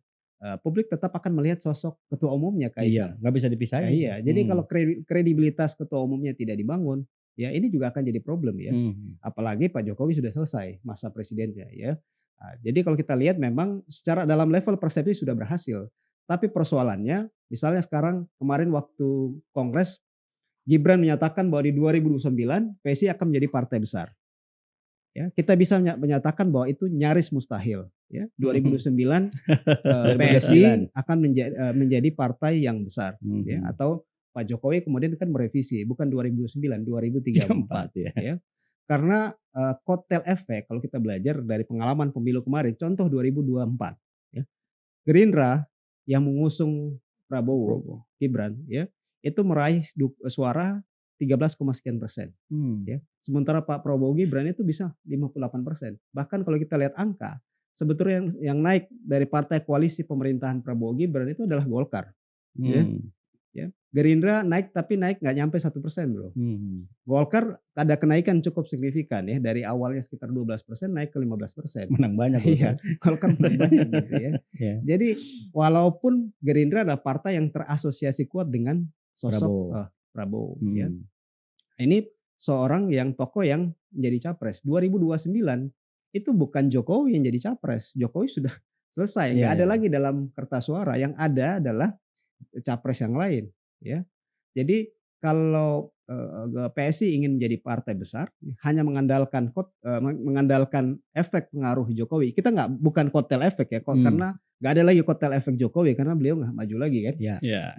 publik tetap akan melihat sosok ketua umumnya Iya, Kaisang. nggak bisa dipisahin. Iya, jadi kalau kredibilitas ketua umumnya tidak dibangun, ya ini juga akan jadi problem ya. Apalagi Pak Jokowi sudah selesai masa presidennya ya. Nah, jadi kalau kita lihat memang secara dalam level persepsi sudah berhasil. Tapi persoalannya misalnya sekarang kemarin waktu Kongres Gibran menyatakan bahwa di 2029 PSI akan menjadi partai besar. Ya, kita bisa menyatakan bahwa itu nyaris mustahil ya. 2029 PSI akan menjadi partai yang besar ya, atau Pak Jokowi kemudian kan merevisi bukan 2009, 2034 ya. Karena kotel efek kalau kita belajar dari pengalaman pemilu kemarin, contoh 2024 ya. Gerindra yang mengusung Prabowo Gibran ya, itu meraih suara 13, sekian persen ya. Sementara Pak Prabowo Gibran itu bisa 58%. Bahkan kalau kita lihat angka, sebetulnya yang naik dari partai koalisi pemerintahan Prabowo Gibran itu adalah Golkar. Ya. Gerindra naik tapi naik nggak nyampe 1% bro. Golkar ada kenaikan cukup signifikan ya, dari awalnya sekitar 12% naik ke 15%. Menang banyak. Iya, Golkar menang banyak gitu ya. Jadi walaupun Gerindra adalah partai yang terasosiasi kuat dengan sosok Prabowo ya. Ini seorang yang tokoh yang menjadi capres. 2029 itu bukan Jokowi yang jadi capres. Jokowi sudah selesai, nggak ada lagi dalam kertas suara. Yang ada adalah capres yang lain ya. Jadi kalau PSI ingin menjadi partai besar hanya mengandalkan efek pengaruh Jokowi. Kita bukan kotel efek ya, karena nggak ada lagi kotel efek Jokowi karena beliau nggak maju lagi kan.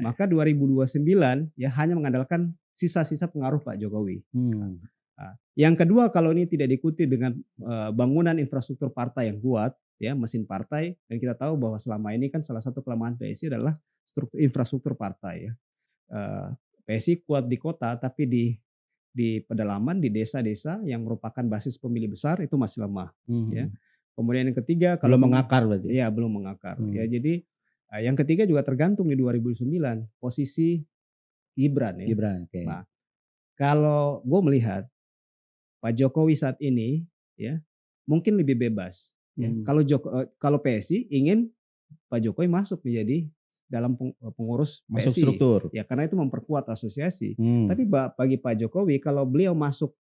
Maka 2029 ya hanya mengandalkan sisa-sisa pengaruh Pak Jokowi. Nah, yang kedua, kalau ini tidak diikuti dengan bangunan infrastruktur partai yang kuat ya, mesin partai, dan kita tahu bahwa selama ini kan salah satu kelemahan PSI adalah infrastruktur partai ya. PSI kuat di kota, tapi di pedalaman, di desa-desa yang merupakan basis pemilih besar itu masih lemah ya. Kemudian yang ketiga, kalau Belum mengakar berarti. ya belum mengakar ya. Jadi yang ketiga juga tergantung di 2009 posisi Gibran ya. Gibran, oke. Nah, kalau gue melihat Pak Jokowi saat ini ya mungkin lebih bebas ya. Kalau PSI ingin Pak Jokowi masuk menjadi dalam pengurus Masuk PSI struktur. ya, karena itu memperkuat asosiasi. Tapi bagi Pak Jokowi kalau beliau masuk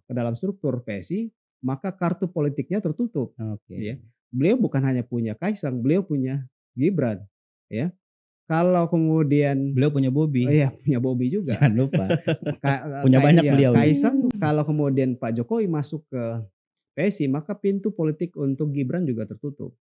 ke dalam struktur PSI, maka kartu politiknya tertutup. Oke. Ya. Beliau bukan hanya punya Kaisang, beliau punya Gibran ya. Kalau kemudian Beliau punya Bobi. iya, punya Bobi juga. Jangan lupa. Punya banyak beliau. Kaisang, kalau kemudian Pak Jokowi masuk ke PSI, maka pintu politik untuk Gibran juga tertutup.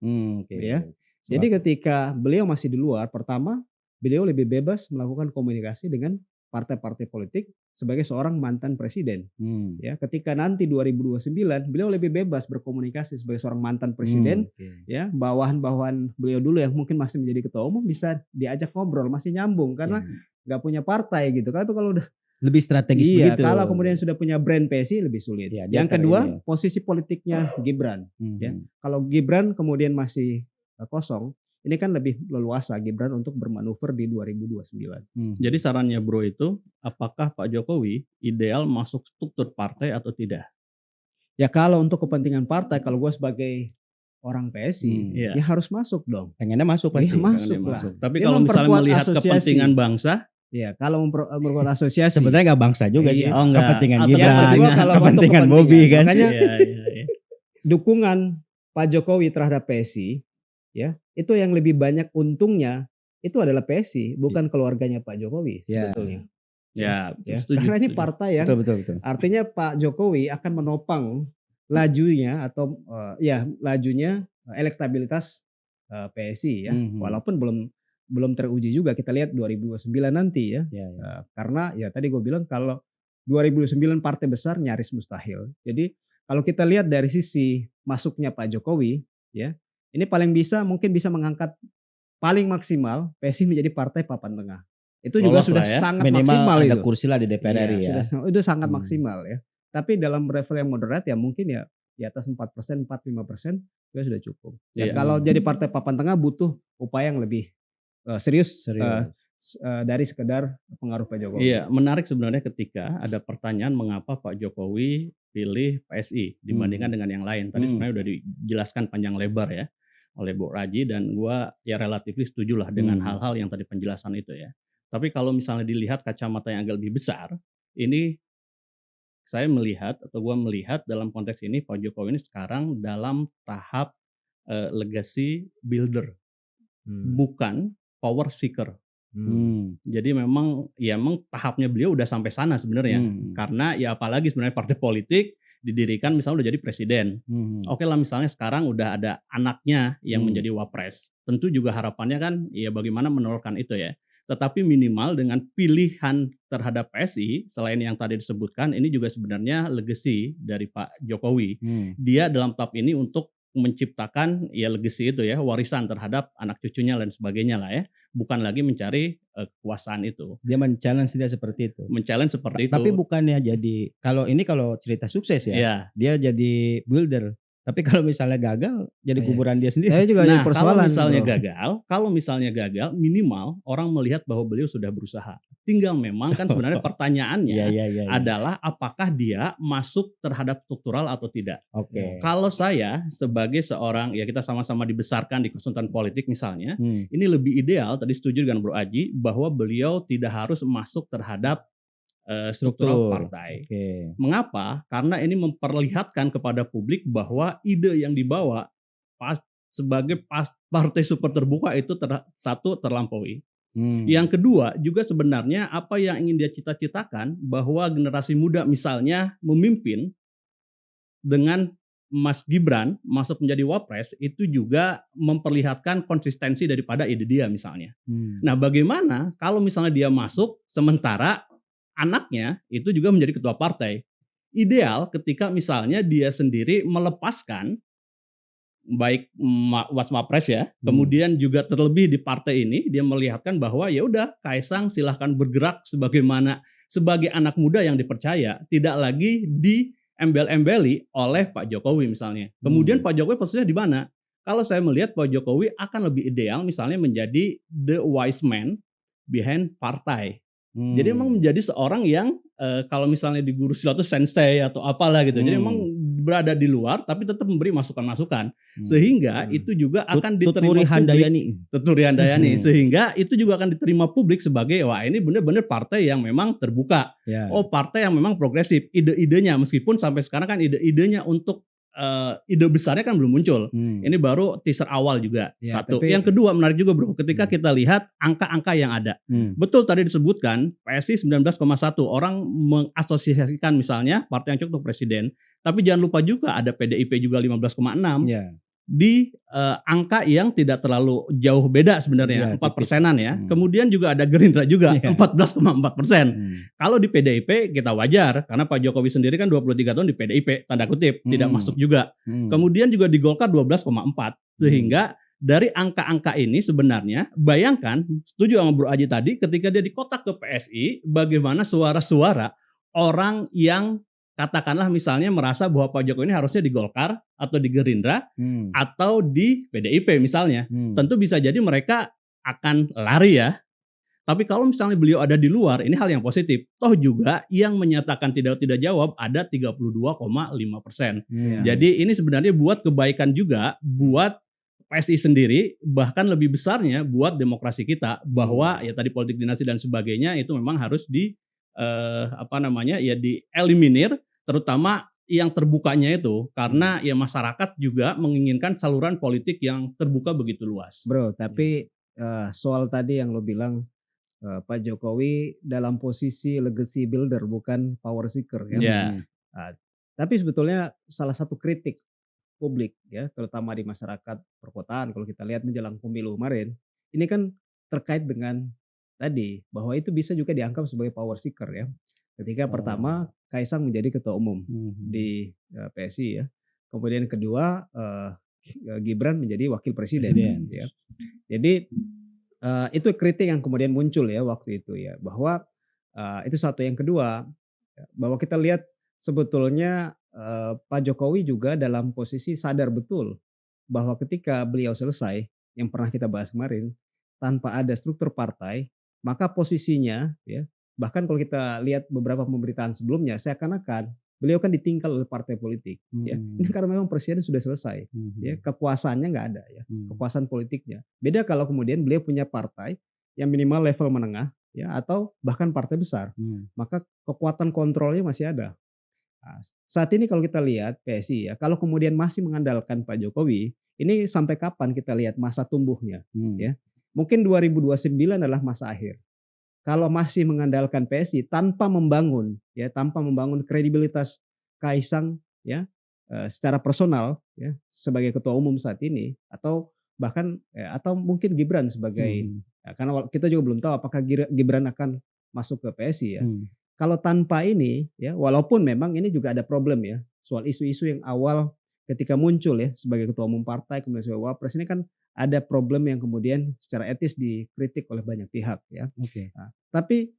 Ya. Jadi ketika beliau masih di luar, pertama beliau lebih bebas melakukan komunikasi dengan partai-partai politik sebagai seorang mantan presiden. Ya, ketika nanti 2029 beliau lebih bebas berkomunikasi sebagai seorang mantan presiden. Ya, bawahan-bawahan beliau dulu yang mungkin masih menjadi ketua umum bisa diajak ngobrol, masih nyambung karena nggak punya partai gitu. Tapi kalau udah lebih strategis iya, begitu. kalau kemudian sudah punya brand PSI lebih sulit. Ya, yang kedua, posisi politiknya Gibran. Ya, kalau Gibran kemudian masih kosong, ini kan lebih leluasa Gibran untuk bermanuver di 2029. Jadi sarannya Bro itu, apakah Pak Jokowi ideal masuk struktur partai atau tidak? Ya kalau untuk kepentingan partai, kalau gue sebagai orang PSI, ya harus masuk dong. Pengennya masuk pasti. Ya, masuk lah. Tapi kalau misalnya melihat asosiasi. Kepentingan bangsa, ya kalau memperkuat asosiasi. Sebenarnya nggak bangsa juga sih. Oh, enggak. Kepentingan Atau Gibran, kalau kepentingan Bobi kan. Makanya iya. dukungan Pak Jokowi terhadap PSI, ya itu yang lebih banyak untungnya itu adalah PSI, bukan keluarganya Pak Jokowi sebetulnya. Ya, setuju. Karena ini partai yang betul. Artinya Pak Jokowi akan menopang lajunya atau lajunya elektabilitas PSI ya, walaupun belum teruji juga, kita lihat 2029 nanti ya. Karena ya tadi gue bilang kalau 2029 partai besar nyaris mustahil. Jadi kalau kita lihat dari sisi masuknya Pak Jokowi ya, ini mungkin bisa mengangkat paling maksimal PSI menjadi partai papan tengah. Itu juga sudah sangat minimal maksimal ada itu. kursi lah di DPR RI ya. Itu sangat maksimal ya. Tapi dalam level yang moderat ya mungkin ya di atas 4%, 4-5% itu sudah cukup. Ya, kalau jadi partai papan tengah butuh upaya yang lebih serius. Dari sekedar pengaruh Pak Jokowi. Iya, menarik sebenarnya ketika ada pertanyaan mengapa Pak Jokowi pilih PSI dibandingkan dengan yang lain. Tadi sebenarnya udah dijelaskan panjang lebar ya oleh Bu Raji, dan gua ya relatif setuju lah dengan hal-hal yang tadi penjelasan itu ya. Tapi kalau misalnya dilihat kacamata yang agak lebih besar, ini saya melihat atau gua melihat dalam konteks ini Pak Jokowi ini sekarang dalam tahap legacy builder, bukan power seeker. Jadi memang tahapnya beliau udah sampai sana sebenarnya. Karena ya apalagi sebenarnya partai politik didirikan misalnya udah jadi presiden. Oke lah, misalnya sekarang udah ada anaknya yang menjadi wapres. Tentu juga harapannya kan ya bagaimana menolakkan itu ya. Tetapi minimal dengan pilihan terhadap PSI, selain yang tadi disebutkan, ini juga sebenarnya legacy dari Pak Jokowi. Dia dalam tahap ini untuk menciptakan ya legacy itu ya, warisan terhadap anak cucunya dan sebagainya lah ya. Bukan lagi mencari kekuasaan itu. Dia men-challenge dia seperti itu. Men-challenge seperti itu. Tapi bukannya jadi, kalau cerita sukses ya, dia jadi builder. Tapi kalau misalnya gagal, jadi kuburan dia sendiri. Saya juga nah, persoalan. Kalau misalnya gagal, minimal orang melihat bahwa beliau sudah berusaha. Tinggal memang kan sebenarnya pertanyaannya adalah apakah dia masuk terhadap struktural atau tidak. Kalau saya sebagai seorang, ya kita sama-sama dibesarkan di konsultan politik misalnya, ini lebih ideal, tadi setuju dengan Bro Aji, bahwa beliau tidak harus masuk terhadap struktural partai. Mengapa? Karena ini memperlihatkan kepada publik bahwa ide yang dibawa sebagai partai super terbuka itu terlampaui. Yang kedua juga sebenarnya apa yang ingin dia cita-citakan, bahwa generasi muda misalnya memimpin dengan Mas Gibran masuk menjadi wapres, itu juga memperlihatkan konsistensi daripada ide dia misalnya. Nah, bagaimana kalau misalnya dia masuk sementara anaknya itu juga menjadi ketua partai? Ideal ketika misalnya dia sendiri melepaskan baik Wapres ya, Hmm. kemudian juga terlebih di partai ini dia melihatkan bahwa ya udah Kaisang silahkan bergerak sebagai anak muda yang dipercaya, tidak lagi diembel-embeli oleh Pak Jokowi misalnya. Kemudian Pak Jokowi posisinya di mana? Kalau saya melihat Pak Jokowi akan lebih ideal misalnya menjadi the wise man behind partai. Jadi memang menjadi seorang yang kalau misalnya di guru silat itu sensei atau apalah gitu. Jadi memang berada di luar tapi tetap memberi masukan-masukan. Sehingga itu juga akan diterima Tuturi publik. Handayani. Tuturi Handayani. Sehingga itu juga akan diterima publik sebagai wah ini benar-benar partai yang memang terbuka. Ya. Oh partai yang memang progresif. Ide-idenya meskipun sampai sekarang kan ide-idenya untuk ide besarnya kan belum muncul. Ini baru teaser awal juga. Ya, Satu. tapi- Yang kedua menarik juga bro. Ketika kita lihat angka-angka yang ada. Betul tadi disebutkan PSI 19,1 orang mengasosiasikan misalnya partai yang cocok untuk presiden. Tapi jangan lupa juga ada PDIP juga 15,6 Ya. di angka yang tidak terlalu jauh beda sebenarnya, Ya, 4%-an ya. tipis. Kemudian juga ada Gerindra juga Ya. 14,4%. Kalau di PDIP kita wajar karena Pak Jokowi sendiri kan 23 tahun di PDIP tanda kutip tidak masuk juga. Kemudian juga di Golkar 12,4 sehingga dari angka-angka ini sebenarnya bayangkan setuju sama Bro Aji tadi ketika dia dikotak ke PSI bagaimana suara-suara orang yang katakanlah misalnya merasa bahwa Pak Jokowi ini harusnya di Golkar atau di Gerindra atau di PDIP misalnya. Tentu bisa jadi mereka akan lari ya. Tapi kalau misalnya beliau ada di luar, ini hal yang positif. Toh juga yang menyatakan tidak jawab ada 32,5%. Jadi ini sebenarnya buat kebaikan juga buat PSI sendiri, bahkan lebih besarnya buat demokrasi kita bahwa ya tadi politik dinasti dan sebagainya itu memang harus dieliminir, terutama yang terbukanya itu karena ya masyarakat juga menginginkan saluran politik yang terbuka begitu luas. Bro, tapi soal tadi yang lo bilang Pak Jokowi dalam posisi legacy builder bukan power seeker ya. Ya. Tapi sebetulnya salah satu kritik publik ya, terutama di masyarakat perkotaan kalau kita lihat menjelang pemilu kemarin, ini kan terkait dengan tadi bahwa itu bisa juga dianggap sebagai power seeker ya. Ketika pertama Kaisang menjadi ketua umum di PSI ya. Kemudian kedua Gibran menjadi wakil presiden. Ya. Jadi itu kritik yang kemudian muncul ya waktu itu ya, bahwa itu satu. Yang kedua bahwa kita lihat sebetulnya Pak Jokowi juga dalam posisi sadar betul bahwa ketika beliau selesai yang pernah kita bahas kemarin tanpa ada struktur partai, maka posisinya ya, bahkan kalau kita lihat beberapa pemberitaan sebelumnya seakan-akan beliau kan ditinggal oleh partai politik ya. Ini karena memang presiden sudah selesai ya, kekuasaannya nggak ada ya, kekuasaan politiknya. Beda kalau kemudian beliau punya partai yang minimal level menengah ya, atau bahkan partai besar, maka kekuatan kontrolnya masih ada. Nah, saat ini kalau kita lihat PSI ya, kalau kemudian masih mengandalkan Pak Jokowi, ini sampai kapan kita lihat masa tumbuhnya ya? Mungkin 2029 adalah masa akhir. Kalau masih mengandalkan PSI tanpa membangun kredibilitas Kaisang ya secara personal ya sebagai ketua umum saat ini, atau bahkan atau mungkin Gibran sebagai karena kita juga belum tahu apakah Gibran akan masuk ke PSI ya. Kalau tanpa ini ya, walaupun memang ini juga ada problem ya soal isu-isu yang awal ketika muncul ya sebagai ketua umum partai kemudian sebagai wapres, ini kan ada problem yang kemudian secara etis dikritik oleh banyak pihak ya. Nah, tapi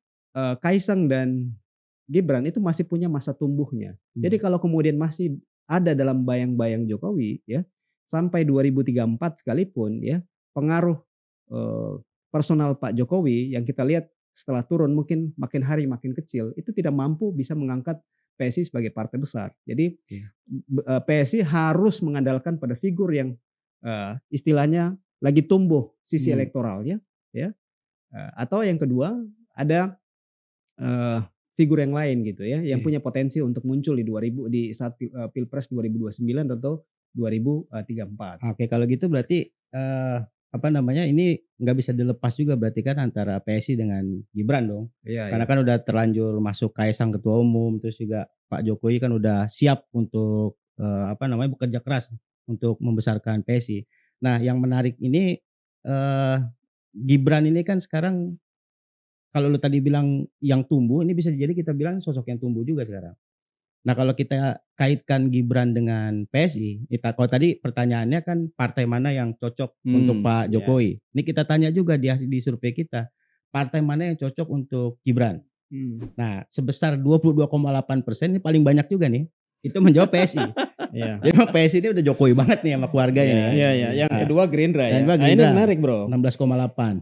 Kaisang dan Gibran itu masih punya masa tumbuhnya. Jadi kalau kemudian masih ada dalam bayang-bayang Jokowi ya sampai 2034 sekalipun ya, pengaruh personal Pak Jokowi yang kita lihat setelah turun mungkin makin hari makin kecil, itu tidak mampu bisa mengangkat PSI sebagai partai besar. Jadi PSI harus mengandalkan pada figur yang istilahnya lagi tumbuh sisi elektoralnya ya, atau yang kedua ada figur yang lain gitu ya, yang punya potensi untuk muncul di saat Pilpres 2029 atau 2034. Oke, kalau gitu berarti ini nggak bisa dilepas juga berarti kan antara PSI dengan Gibran dong. Karena kan udah terlanjur masuk Kaisang ketua umum, terus juga Pak Jokowi kan udah siap untuk bekerja keras untuk membesarkan PSI. Nah, yang menarik ini Gibran ini kan sekarang kalau lu tadi bilang yang tumbuh, ini bisa jadi kita bilang sosok yang tumbuh juga sekarang. Nah kalau kita kaitkan Gibran dengan PSI, kalau tadi pertanyaannya kan partai mana yang cocok untuk Pak ya. Jokowi. Ini kita tanya juga di survei kita, partai mana yang cocok untuk Gibran. Nah sebesar 22,8% ini paling banyak juga nih, itu menjawab PSI. Iya. Jadi PSI ini udah Jokowi banget nih sama keluarganya nih. Iya, iya. Yang Nah, kedua Gerindra ya. yang kedua Nah, ini Gerindra, menarik bro. 16,8.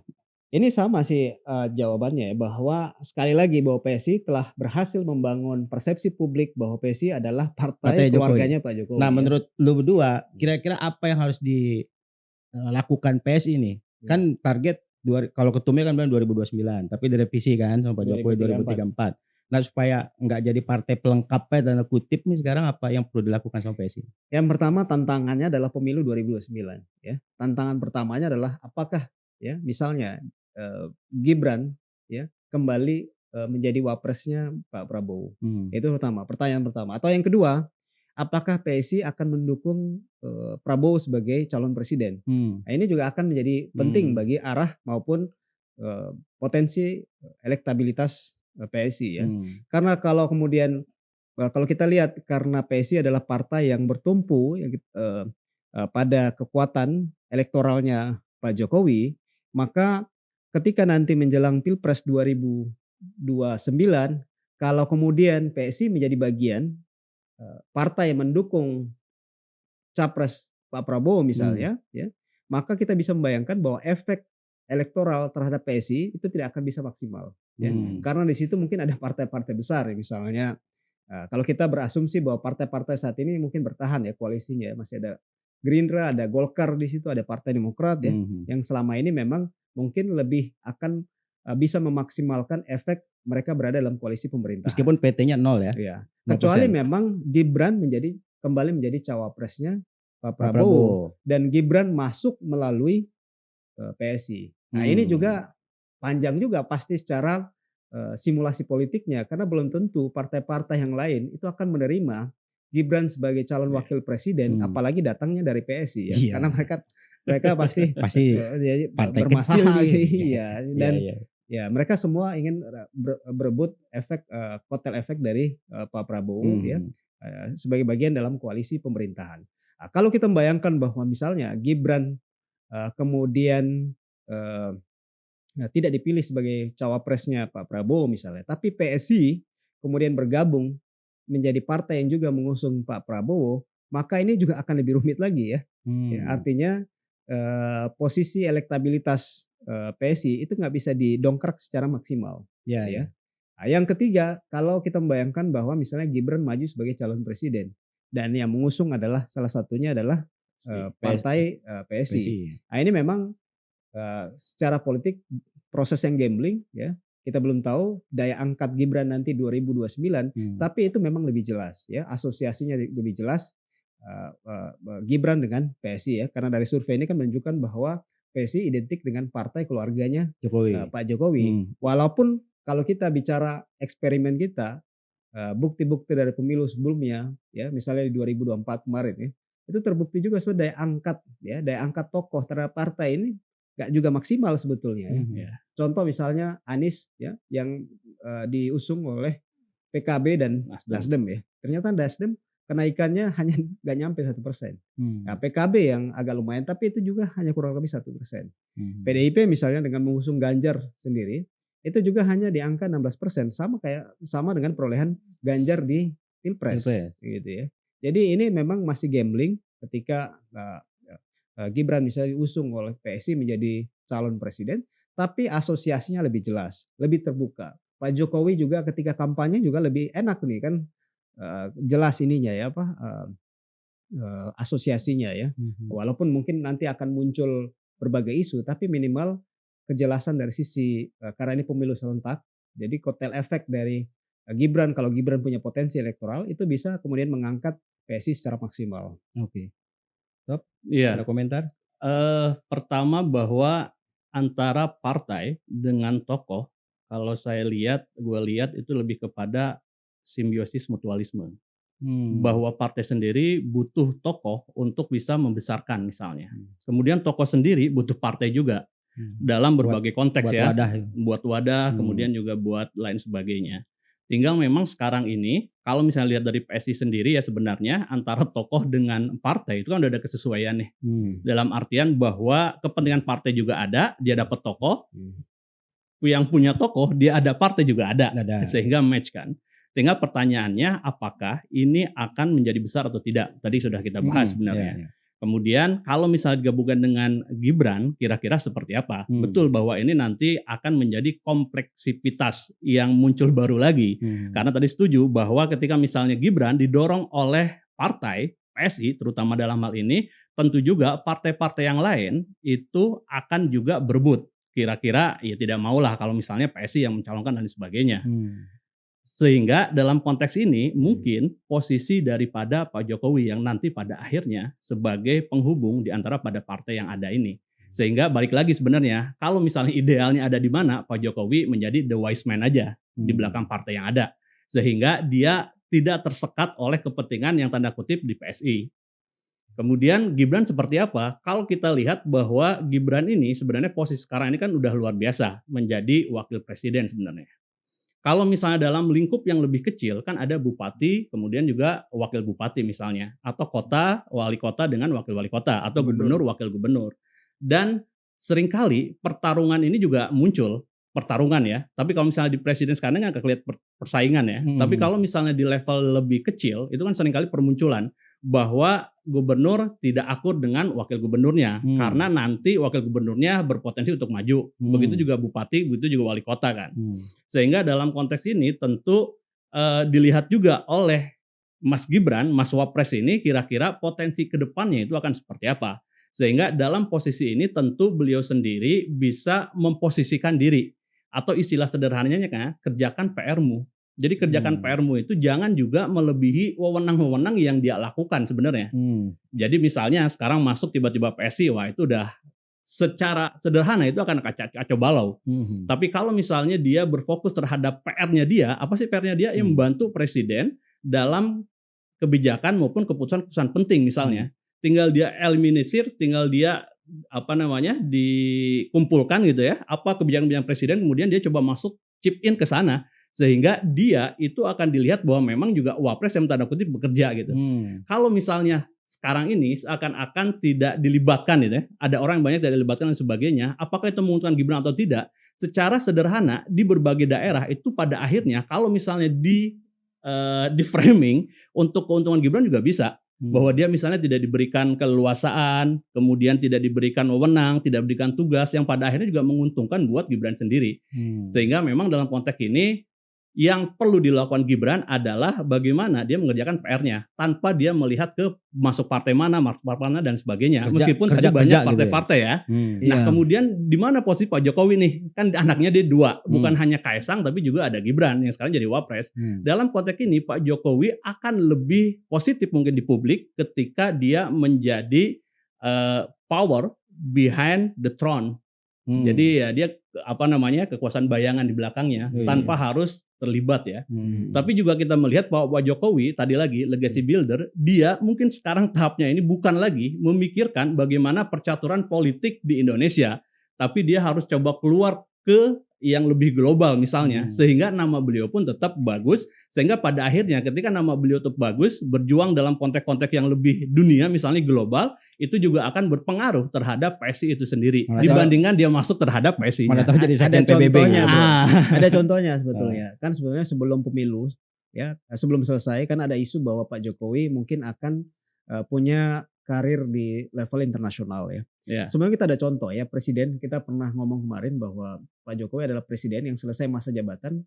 Ini sama sih jawabannya ya, bahwa sekali lagi bahwa PSI telah berhasil membangun persepsi publik bahwa PSI adalah partai Partai Jokowi. keluarganya Pak Jokowi. Nah ya. menurut lu berdua, kira-kira apa yang harus dilakukan PSI ini? Kan target kalau ketumnya kan bilang 2029, tapi direvisi kan sama Pak Jokowi 2034. Nah supaya nggak jadi partai pelengkapnya tanda kutip nih, sekarang apa yang perlu dilakukan sama PSI? Yang pertama tantangannya adalah pemilu 2029 ya. Tantangan pertamanya adalah apakah ya misalnya Gibran ya kembali menjadi wapresnya Pak Prabowo. Itu pertama, pertanyaan pertama. Atau yang kedua, apakah PSI akan mendukung Prabowo sebagai calon presiden? Nah, ini juga akan menjadi penting bagi arah maupun potensi elektabilitas PSI ya. Karena kalau kemudian kalau kita lihat karena PSI adalah partai yang bertumpu pada kekuatan elektoralnya Pak Jokowi, maka ketika nanti menjelang Pilpres 2029, kalau kemudian PSI menjadi bagian partai yang mendukung capres Pak Prabowo misalnya, ya, maka kita bisa membayangkan bahwa efek elektoral terhadap PSI itu tidak akan bisa maksimal, ya, karena di situ mungkin ada partai-partai besar, ya, misalnya kalau kita berasumsi bahwa partai-partai saat ini mungkin bertahan ya koalisinya, masih ada Gerindra, ada Golkar di situ, ada Partai Demokrat ya, yang selama ini memang mungkin lebih akan bisa memaksimalkan efek mereka berada dalam koalisi pemerintahan. Meskipun PT-nya 0 ya. Iya. Kecuali memang Gibran kembali menjadi cawapresnya Pak Prabowo dan Gibran masuk melalui PSI. Nah, ini juga panjang juga pasti secara simulasi politiknya, karena belum tentu partai-partai yang lain itu akan menerima Gibran sebagai calon wakil presiden, apalagi datangnya dari PSI ya. Karena mereka pasti partai bermasalah kecil iya, dan ya mereka semua ingin berebut efek kotel efek dari Pak Prabowo ya sebagai bagian dalam koalisi pemerintahan. Nah, kalau kita membayangkan bahwa misalnya Gibran kemudian tidak dipilih sebagai cawapresnya Pak Prabowo misalnya, tapi PSI kemudian bergabung menjadi partai yang juga mengusung Pak Prabowo, maka ini juga akan lebih rumit lagi ya. Ya, artinya posisi elektabilitas PSI itu nggak bisa didongkrak secara maksimal. Ya. Nah, yang ketiga, kalau kita membayangkan bahwa misalnya Gibran maju sebagai calon presiden dan yang mengusung adalah salah satunya adalah partai PSI. Nah, ini memang secara politik proses yang gambling ya. Kita belum tahu daya angkat Gibran nanti 2029, tapi itu memang lebih jelas ya, asosiasinya lebih jelas Gibran dengan PSI ya, karena dari survei ini kan menunjukkan bahwa PSI identik dengan partai keluarganya Pak Jokowi. Walaupun kalau kita bicara eksperimen kita, bukti-bukti dari pemilu sebelumnya ya, misalnya di 2024 kemarin ya, itu terbukti juga sebenarnya daya angkat tokoh terhadap partai ini gak juga maksimal sebetulnya ya. Contoh misalnya Anies ya, yang diusung oleh PKB dan Nasdem ya. Ternyata Nasdem kenaikannya hanya gak nyampe 1%. Nah, PKB yang agak lumayan, tapi itu juga hanya kurang lebih 1%. PDIP misalnya dengan mengusung Ganjar sendiri, itu juga hanya di angka 16%, sama dengan perolehan Ganjar di Pilpres gitu ya. Jadi ini memang masih gambling ketika Gibran misalnya diusung oleh PSI menjadi calon presiden, tapi asosiasinya lebih jelas, lebih terbuka. Pak Jokowi juga ketika kampanye juga lebih enak nih kan, jelas ininya ya asosiasinya ya. Walaupun mungkin nanti akan muncul berbagai isu, tapi minimal kejelasan dari sisi karena ini pemilu serentak, jadi kotel efek dari Gibran, kalau Gibran punya potensi elektoral itu bisa kemudian mengangkat PSI secara maksimal. Top, Iya. ada komentar? Pertama bahwa antara partai dengan tokoh, kalau gue lihat itu lebih kepada simbiosis mutualisme. Bahwa partai sendiri butuh tokoh untuk bisa membesarkan misalnya. Kemudian tokoh sendiri butuh partai juga dalam berbagai konteks buat wadah, kemudian juga buat lain sebagainya. Tinggal memang sekarang ini kalau misalnya lihat dari PSI sendiri ya sebenarnya antara tokoh dengan partai itu kan udah ada kesesuaian nih. Dalam artian bahwa kepentingan partai juga ada, dia dapat tokoh, yang punya tokoh dia ada partai juga ada. Sehingga match kan. Tinggal pertanyaannya apakah ini akan menjadi besar atau tidak. Tadi sudah kita bahas sebenarnya. Kemudian kalau misalnya digabungkan dengan Gibran, kira-kira seperti apa? Betul bahwa ini nanti akan menjadi kompleksitas yang muncul baru lagi. Karena tadi setuju bahwa ketika misalnya Gibran didorong oleh partai, PSI terutama dalam hal ini, tentu juga partai-partai yang lain itu akan juga berebut. Kira-kira ya tidak maulah kalau misalnya PSI yang mencalonkan dan sebagainya. Sehingga dalam konteks ini mungkin posisi daripada Pak Jokowi yang nanti pada akhirnya sebagai penghubung di antara pada partai yang ada ini. Sehingga balik lagi sebenarnya kalau misalnya idealnya ada di mana, Pak Jokowi menjadi the wise man aja di belakang partai yang ada. Sehingga dia tidak tersekat oleh kepentingan yang tanda kutip di PSI. Kemudian Gibran seperti apa? Kalau kita lihat bahwa Gibran ini sebenarnya posisi sekarang ini kan udah luar biasa menjadi wakil presiden sebenarnya. Kalau misalnya dalam lingkup yang lebih kecil kan ada bupati, kemudian juga wakil bupati misalnya, atau kota, wali kota dengan wakil wali kota, atau gubernur, wakil gubernur. Dan seringkali pertarungan ini juga muncul, pertarungan ya. Tapi kalau misalnya di presiden sekarang kan kelihatan persaingan ya. Tapi kalau misalnya di level lebih kecil, itu kan seringkali permunculan bahwa gubernur tidak akur dengan wakil gubernurnya karena nanti wakil gubernurnya berpotensi untuk maju. Begitu juga bupati, begitu juga wali kota kan. Sehingga dalam konteks ini tentu dilihat juga oleh Mas Gibran, Mas Wapres ini kira-kira potensi kedepannya itu akan seperti apa. Sehingga dalam posisi ini tentu beliau sendiri bisa memposisikan diri atau istilah sederhananya kan kerjakan PR-mu. Jadi kerjakan PR-mu itu jangan juga melebihi wewenang-wewenang yang dia lakukan sebenarnya. Jadi misalnya sekarang masuk tiba-tiba PSI, wah itu udah secara sederhana itu akan kacau balau. Tapi kalau misalnya dia berfokus terhadap PR-nya dia, apa sih PR-nya dia? Yang membantu presiden dalam kebijakan maupun keputusan-keputusan penting misalnya. Tinggal dia eliminir, tinggal dia dikumpulkan gitu ya. Apa kebijakan-kebijakan presiden kemudian dia coba masuk chip in ke sana. Sehingga dia itu akan dilihat bahwa memang juga wapres yang tanda kutip bekerja gitu. Kalau misalnya sekarang ini seakan-akan tidak dilibatkan gitu ya, ada orang yang banyak tidak dilibatkan dan sebagainya, apakah itu menguntungkan Gibran atau tidak? Secara sederhana di berbagai daerah itu pada akhirnya kalau misalnya di framing untuk keuntungan Gibran juga bisa. Bahwa dia misalnya tidak diberikan keleluasaan, kemudian tidak diberikan wewenang, tidak diberikan tugas yang pada akhirnya juga menguntungkan buat Gibran sendiri. Sehingga memang dalam konteks ini yang perlu dilakukan Gibran adalah bagaimana dia mengerjakan PR-nya tanpa dia melihat ke masuk partai mana dan sebagainya. Meskipun tadi banyak partai-partai ya. Nah kemudian di mana posisi Pak Jokowi nih? Kan anaknya dia dua, bukan hanya Kaisang tapi juga ada Gibran yang sekarang jadi wapres. Dalam konteks ini Pak Jokowi akan lebih positif mungkin di publik ketika dia menjadi power behind the throne. Jadi ya dia kekuasaan bayangan di belakangnya tanpa harus terlibat ya. Tapi juga kita melihat bahwa Pak Jokowi tadi lagi legacy builder, dia mungkin sekarang tahapnya ini bukan lagi memikirkan bagaimana percaturan politik di Indonesia, tapi dia harus coba keluar ke yang lebih global misalnya, sehingga nama beliau pun tetap bagus, sehingga pada akhirnya ketika nama beliau tetap bagus, berjuang dalam konteks-konteks yang lebih dunia misalnya global, itu juga akan berpengaruh terhadap PSI itu sendiri dibandingkan dia masuk terhadap PSI. Mana tahu jadi ada contohnya, ada contohnya sebetulnya. Kan sebetulnya sebelum pemilu ya, sebelum selesai kan ada isu bahwa Pak Jokowi mungkin akan punya karir di level internasional ya. Sebenarnya kita ada contoh ya, presiden kita pernah ngomong kemarin bahwa Pak Jokowi adalah presiden yang selesai masa jabatan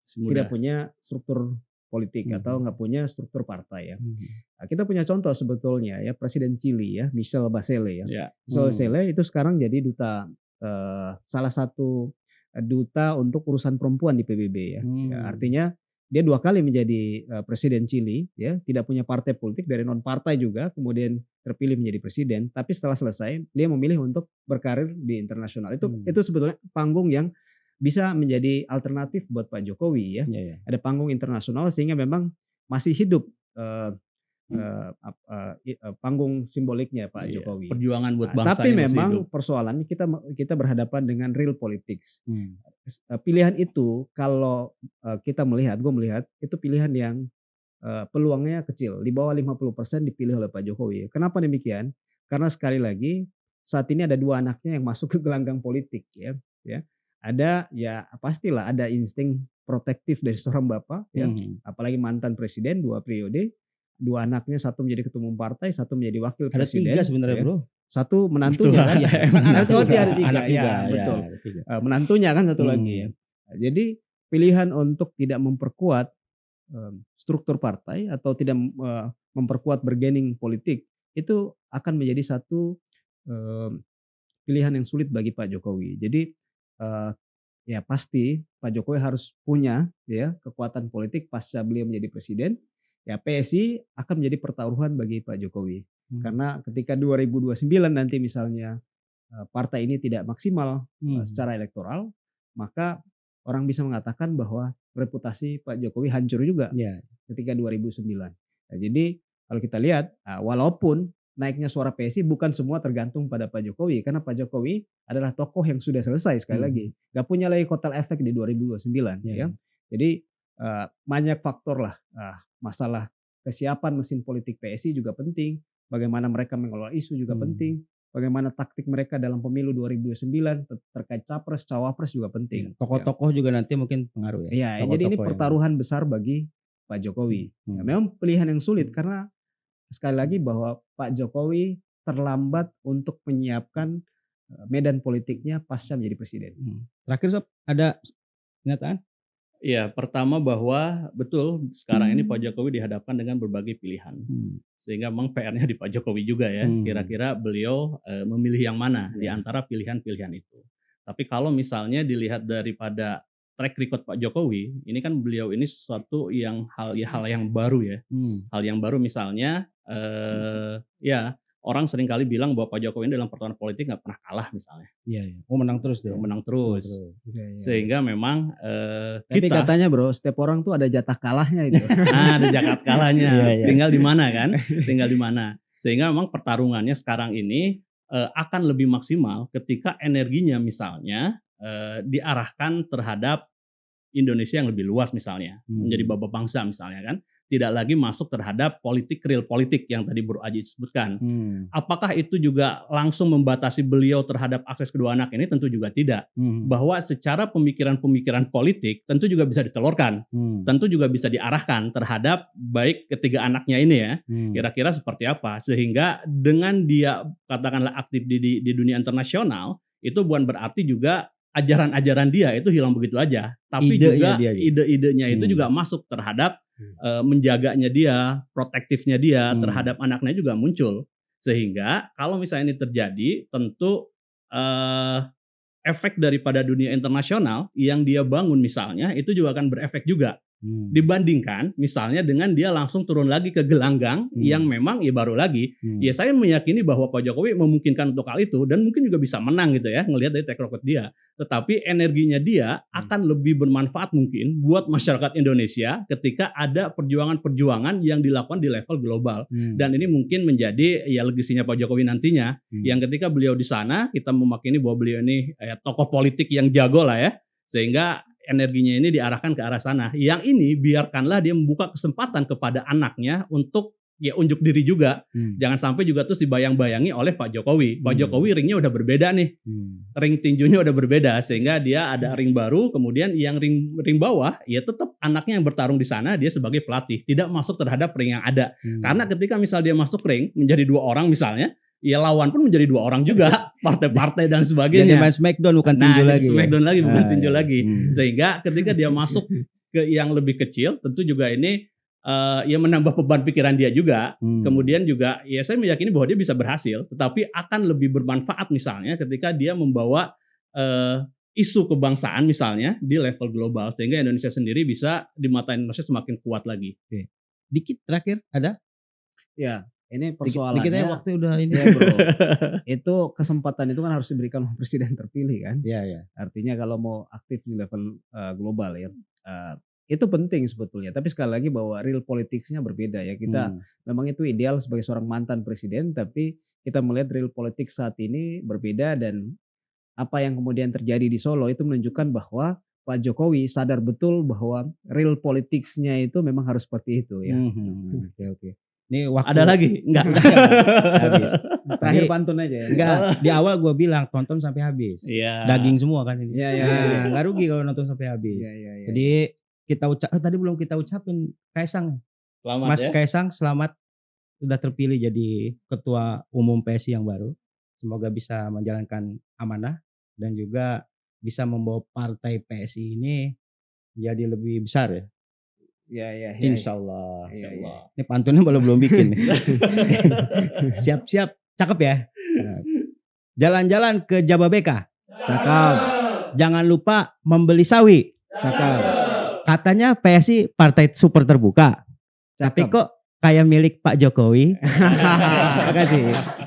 tidak punya struktur politik atau nggak punya struktur partai ya. Nah, kita punya contoh sebetulnya ya, Presiden Chili ya, Michelle Bachelet ya. Michelle Bachelet itu sekarang jadi duta salah satu duta untuk urusan perempuan di PBB ya. Artinya dia 2 kali menjadi presiden Chili ya, tidak punya partai politik, dari non partai juga, kemudian terpilih menjadi presiden, tapi setelah selesai dia memilih untuk berkarir di internasional. Itu sebetulnya panggung yang bisa menjadi alternatif buat Pak Jokowi ya. Ada panggung internasional sehingga memang masih hidup panggung simboliknya Pak Iya, Jokowi. perjuangan buat Nah, bangsa tapi yang masih memang hidup. persoalannya kita berhadapan dengan real politics. Hmm. Pilihan itu kalau gue melihat itu pilihan yang peluangnya kecil, di bawah 50% dipilih oleh Pak Jokowi. Kenapa demikian? Karena sekali lagi saat ini ada 2 anaknya yang masuk ke gelanggang politik ya. Ada ya pastilah ada insting protektif dari seorang bapak ya, apalagi mantan presiden 2 periode, 2 anaknya, satu menjadi ketua umum partai, satu menjadi wakil Ada 3 presiden sebenarnya ya. Bro. Satu menantunya Betul. kan. Iya, kan anak Oh, juga, ada 3 anak ya, juga, betul. ada 3. Menantunya kan satu lagi ya. Jadi pilihan untuk tidak memperkuat struktur partai atau tidak memperkuat bargaining politik itu akan menjadi satu pilihan yang sulit bagi Pak Jokowi. Jadi ya pasti Pak Jokowi harus punya ya kekuatan politik pasca beliau menjadi presiden. Ya PSI akan menjadi pertaruhan bagi Pak Jokowi. Karena ketika 2029 nanti misalnya partai ini tidak maksimal secara elektoral, maka orang bisa mengatakan bahwa reputasi Pak Jokowi hancur juga ketika 2009. Nah, jadi kalau kita lihat, walaupun naiknya suara PSI bukan semua tergantung pada Pak Jokowi, karena Pak Jokowi adalah tokoh yang sudah selesai sekali lagi, nggak punya lagi kotel efek di 2029 ya. Jadi banyak faktor lah, masalah kesiapan mesin politik PSI juga penting, bagaimana mereka mengelola isu juga penting. Bagaimana taktik mereka dalam pemilu 2029 terkait capres, cawapres juga penting. Tokoh-tokoh juga nanti mungkin pengaruh ya. Iya, jadi ini pertaruhan besar bagi Pak Jokowi. Ya, memang pilihan yang sulit karena sekali lagi bahwa Pak Jokowi terlambat untuk menyiapkan medan politiknya pasca menjadi presiden. Terakhir Sob, ada pernyataan? Iya, pertama bahwa betul sekarang ini Pak Jokowi dihadapkan dengan berbagai pilihan. Sehingga memang PR-nya di Pak Jokowi juga ya. Kira-kira beliau memilih yang mana di antara pilihan-pilihan itu. Tapi kalau misalnya dilihat daripada track record Pak Jokowi, ini kan beliau ini sesuatu yang hal yang baru ya. Hal yang baru misalnya ya orang seringkali bilang bahwa Pak Jokowi ini dalam pertarungan politik nggak pernah kalah misalnya. Iya. Oh, menang terus dia. Menang terus. Ya. Sehingga memang tapi katanya bro, setiap orang tuh ada jatah kalahnya itu. Ada jatah kalahnya. Tinggal di mana kan? Tinggal di mana. Sehingga memang pertarungannya sekarang ini akan lebih maksimal ketika energinya misalnya diarahkan terhadap Indonesia yang lebih luas misalnya, menjadi baba bangsa misalnya kan, tidak lagi masuk terhadap real politik yang tadi Bro Aji sebutkan. Apakah itu juga langsung membatasi beliau terhadap akses kedua anak ini? Tentu juga tidak. Bahwa secara pemikiran-pemikiran politik tentu juga bisa ditelurkan, tentu juga bisa diarahkan terhadap baik ketiga anaknya ini ya, kira-kira seperti apa. Sehingga dengan dia katakanlah aktif di dunia internasional, itu bukan berarti juga ajaran-ajaran dia itu hilang begitu aja, tapi juga ide-idenya itu juga masuk terhadap menjaganya dia, protektifnya dia terhadap anaknya juga muncul. Sehingga kalau misalnya ini terjadi, tentu efek daripada dunia internasional yang dia bangun misalnya itu juga akan berefek juga. Dibandingkan misalnya dengan dia langsung turun lagi ke gelanggang yang memang ya baru lagi. Ya saya meyakini bahwa Pak Jokowi memungkinkan untuk hal itu dan mungkin juga bisa menang gitu ya, ngelihat dari track record dia. Tetapi energinya dia akan lebih bermanfaat mungkin buat masyarakat Indonesia ketika ada perjuangan-perjuangan yang dilakukan di level global. Dan ini mungkin menjadi ya legasinya Pak Jokowi nantinya, yang ketika beliau di sana kita memakini bahwa beliau ini tokoh politik yang jago lah ya, sehingga energinya ini diarahkan ke arah sana. Yang ini biarkanlah dia membuka kesempatan kepada anaknya untuk ya unjuk diri juga. Jangan sampai juga terus dibayang-bayangi oleh Pak Jokowi. Pak Jokowi ringnya udah berbeda nih. Ring tinjunya udah berbeda sehingga dia ada ring baru, kemudian yang ring bawah ya tetap anaknya yang bertarung di sana, dia sebagai pelatih, tidak masuk terhadap ring yang ada. Karena ketika misal dia masuk ring menjadi 2 orang misalnya, ya lawan pun menjadi 2 orang juga, partai-partai dan sebagainya. Jadi main Smackdown bukan tinju lagi. Smackdown lagi bukan tinju lagi. Sehingga ketika dia masuk ke yang lebih kecil, tentu juga ini ya menambah beban pikiran dia juga. Kemudian juga ya saya meyakini bahwa dia bisa berhasil, tetapi akan lebih bermanfaat misalnya ketika dia membawa isu kebangsaan misalnya di level global, sehingga Indonesia sendiri bisa di mata Indonesia semakin kuat lagi. Dikit terakhir ada? Ya. Ini persoalannya. Dikit ya waktu udah ini ya bro. Itu kesempatan itu kan harus diberikan oleh presiden terpilih kan. Iya. Artinya kalau mau aktif di level global ya, itu penting sebetulnya. Tapi sekali lagi bahwa real politicsnya berbeda ya. Kita memang itu ideal sebagai seorang mantan presiden, tapi kita melihat real politics saat ini berbeda, dan apa yang kemudian terjadi di Solo itu menunjukkan bahwa Pak Jokowi sadar betul bahwa real politicsnya itu memang harus seperti itu ya. Oke. Ini waktu Ada lagi? Enggak. habis. Terakhir Tadi- pantun aja ya. Enggak, di awal gue bilang tonton sampai habis. Iya. Daging semua kan ini. Iya, iya, Nah, iya. nggak rugi kalau nonton sampai habis. Iya. Jadi kita tadi belum kita ucapin Kaisang. Selamat Mas ya. Kaisang selamat sudah terpilih jadi ketua umum PSI yang baru. Semoga bisa menjalankan amanah dan juga bisa membawa partai PSI ini jadi lebih besar ya. Iya. Insya Allah. Iya, iya. Ini pantunnya belum bikin. Siap-siap, cakep ya. Jalan-jalan ke Jababeka. Cakep. Jangan lupa membeli sawi. Cakep. Katanya PSI partai super terbuka. Tapi kok kayak milik Pak Jokowi. Terima kasih.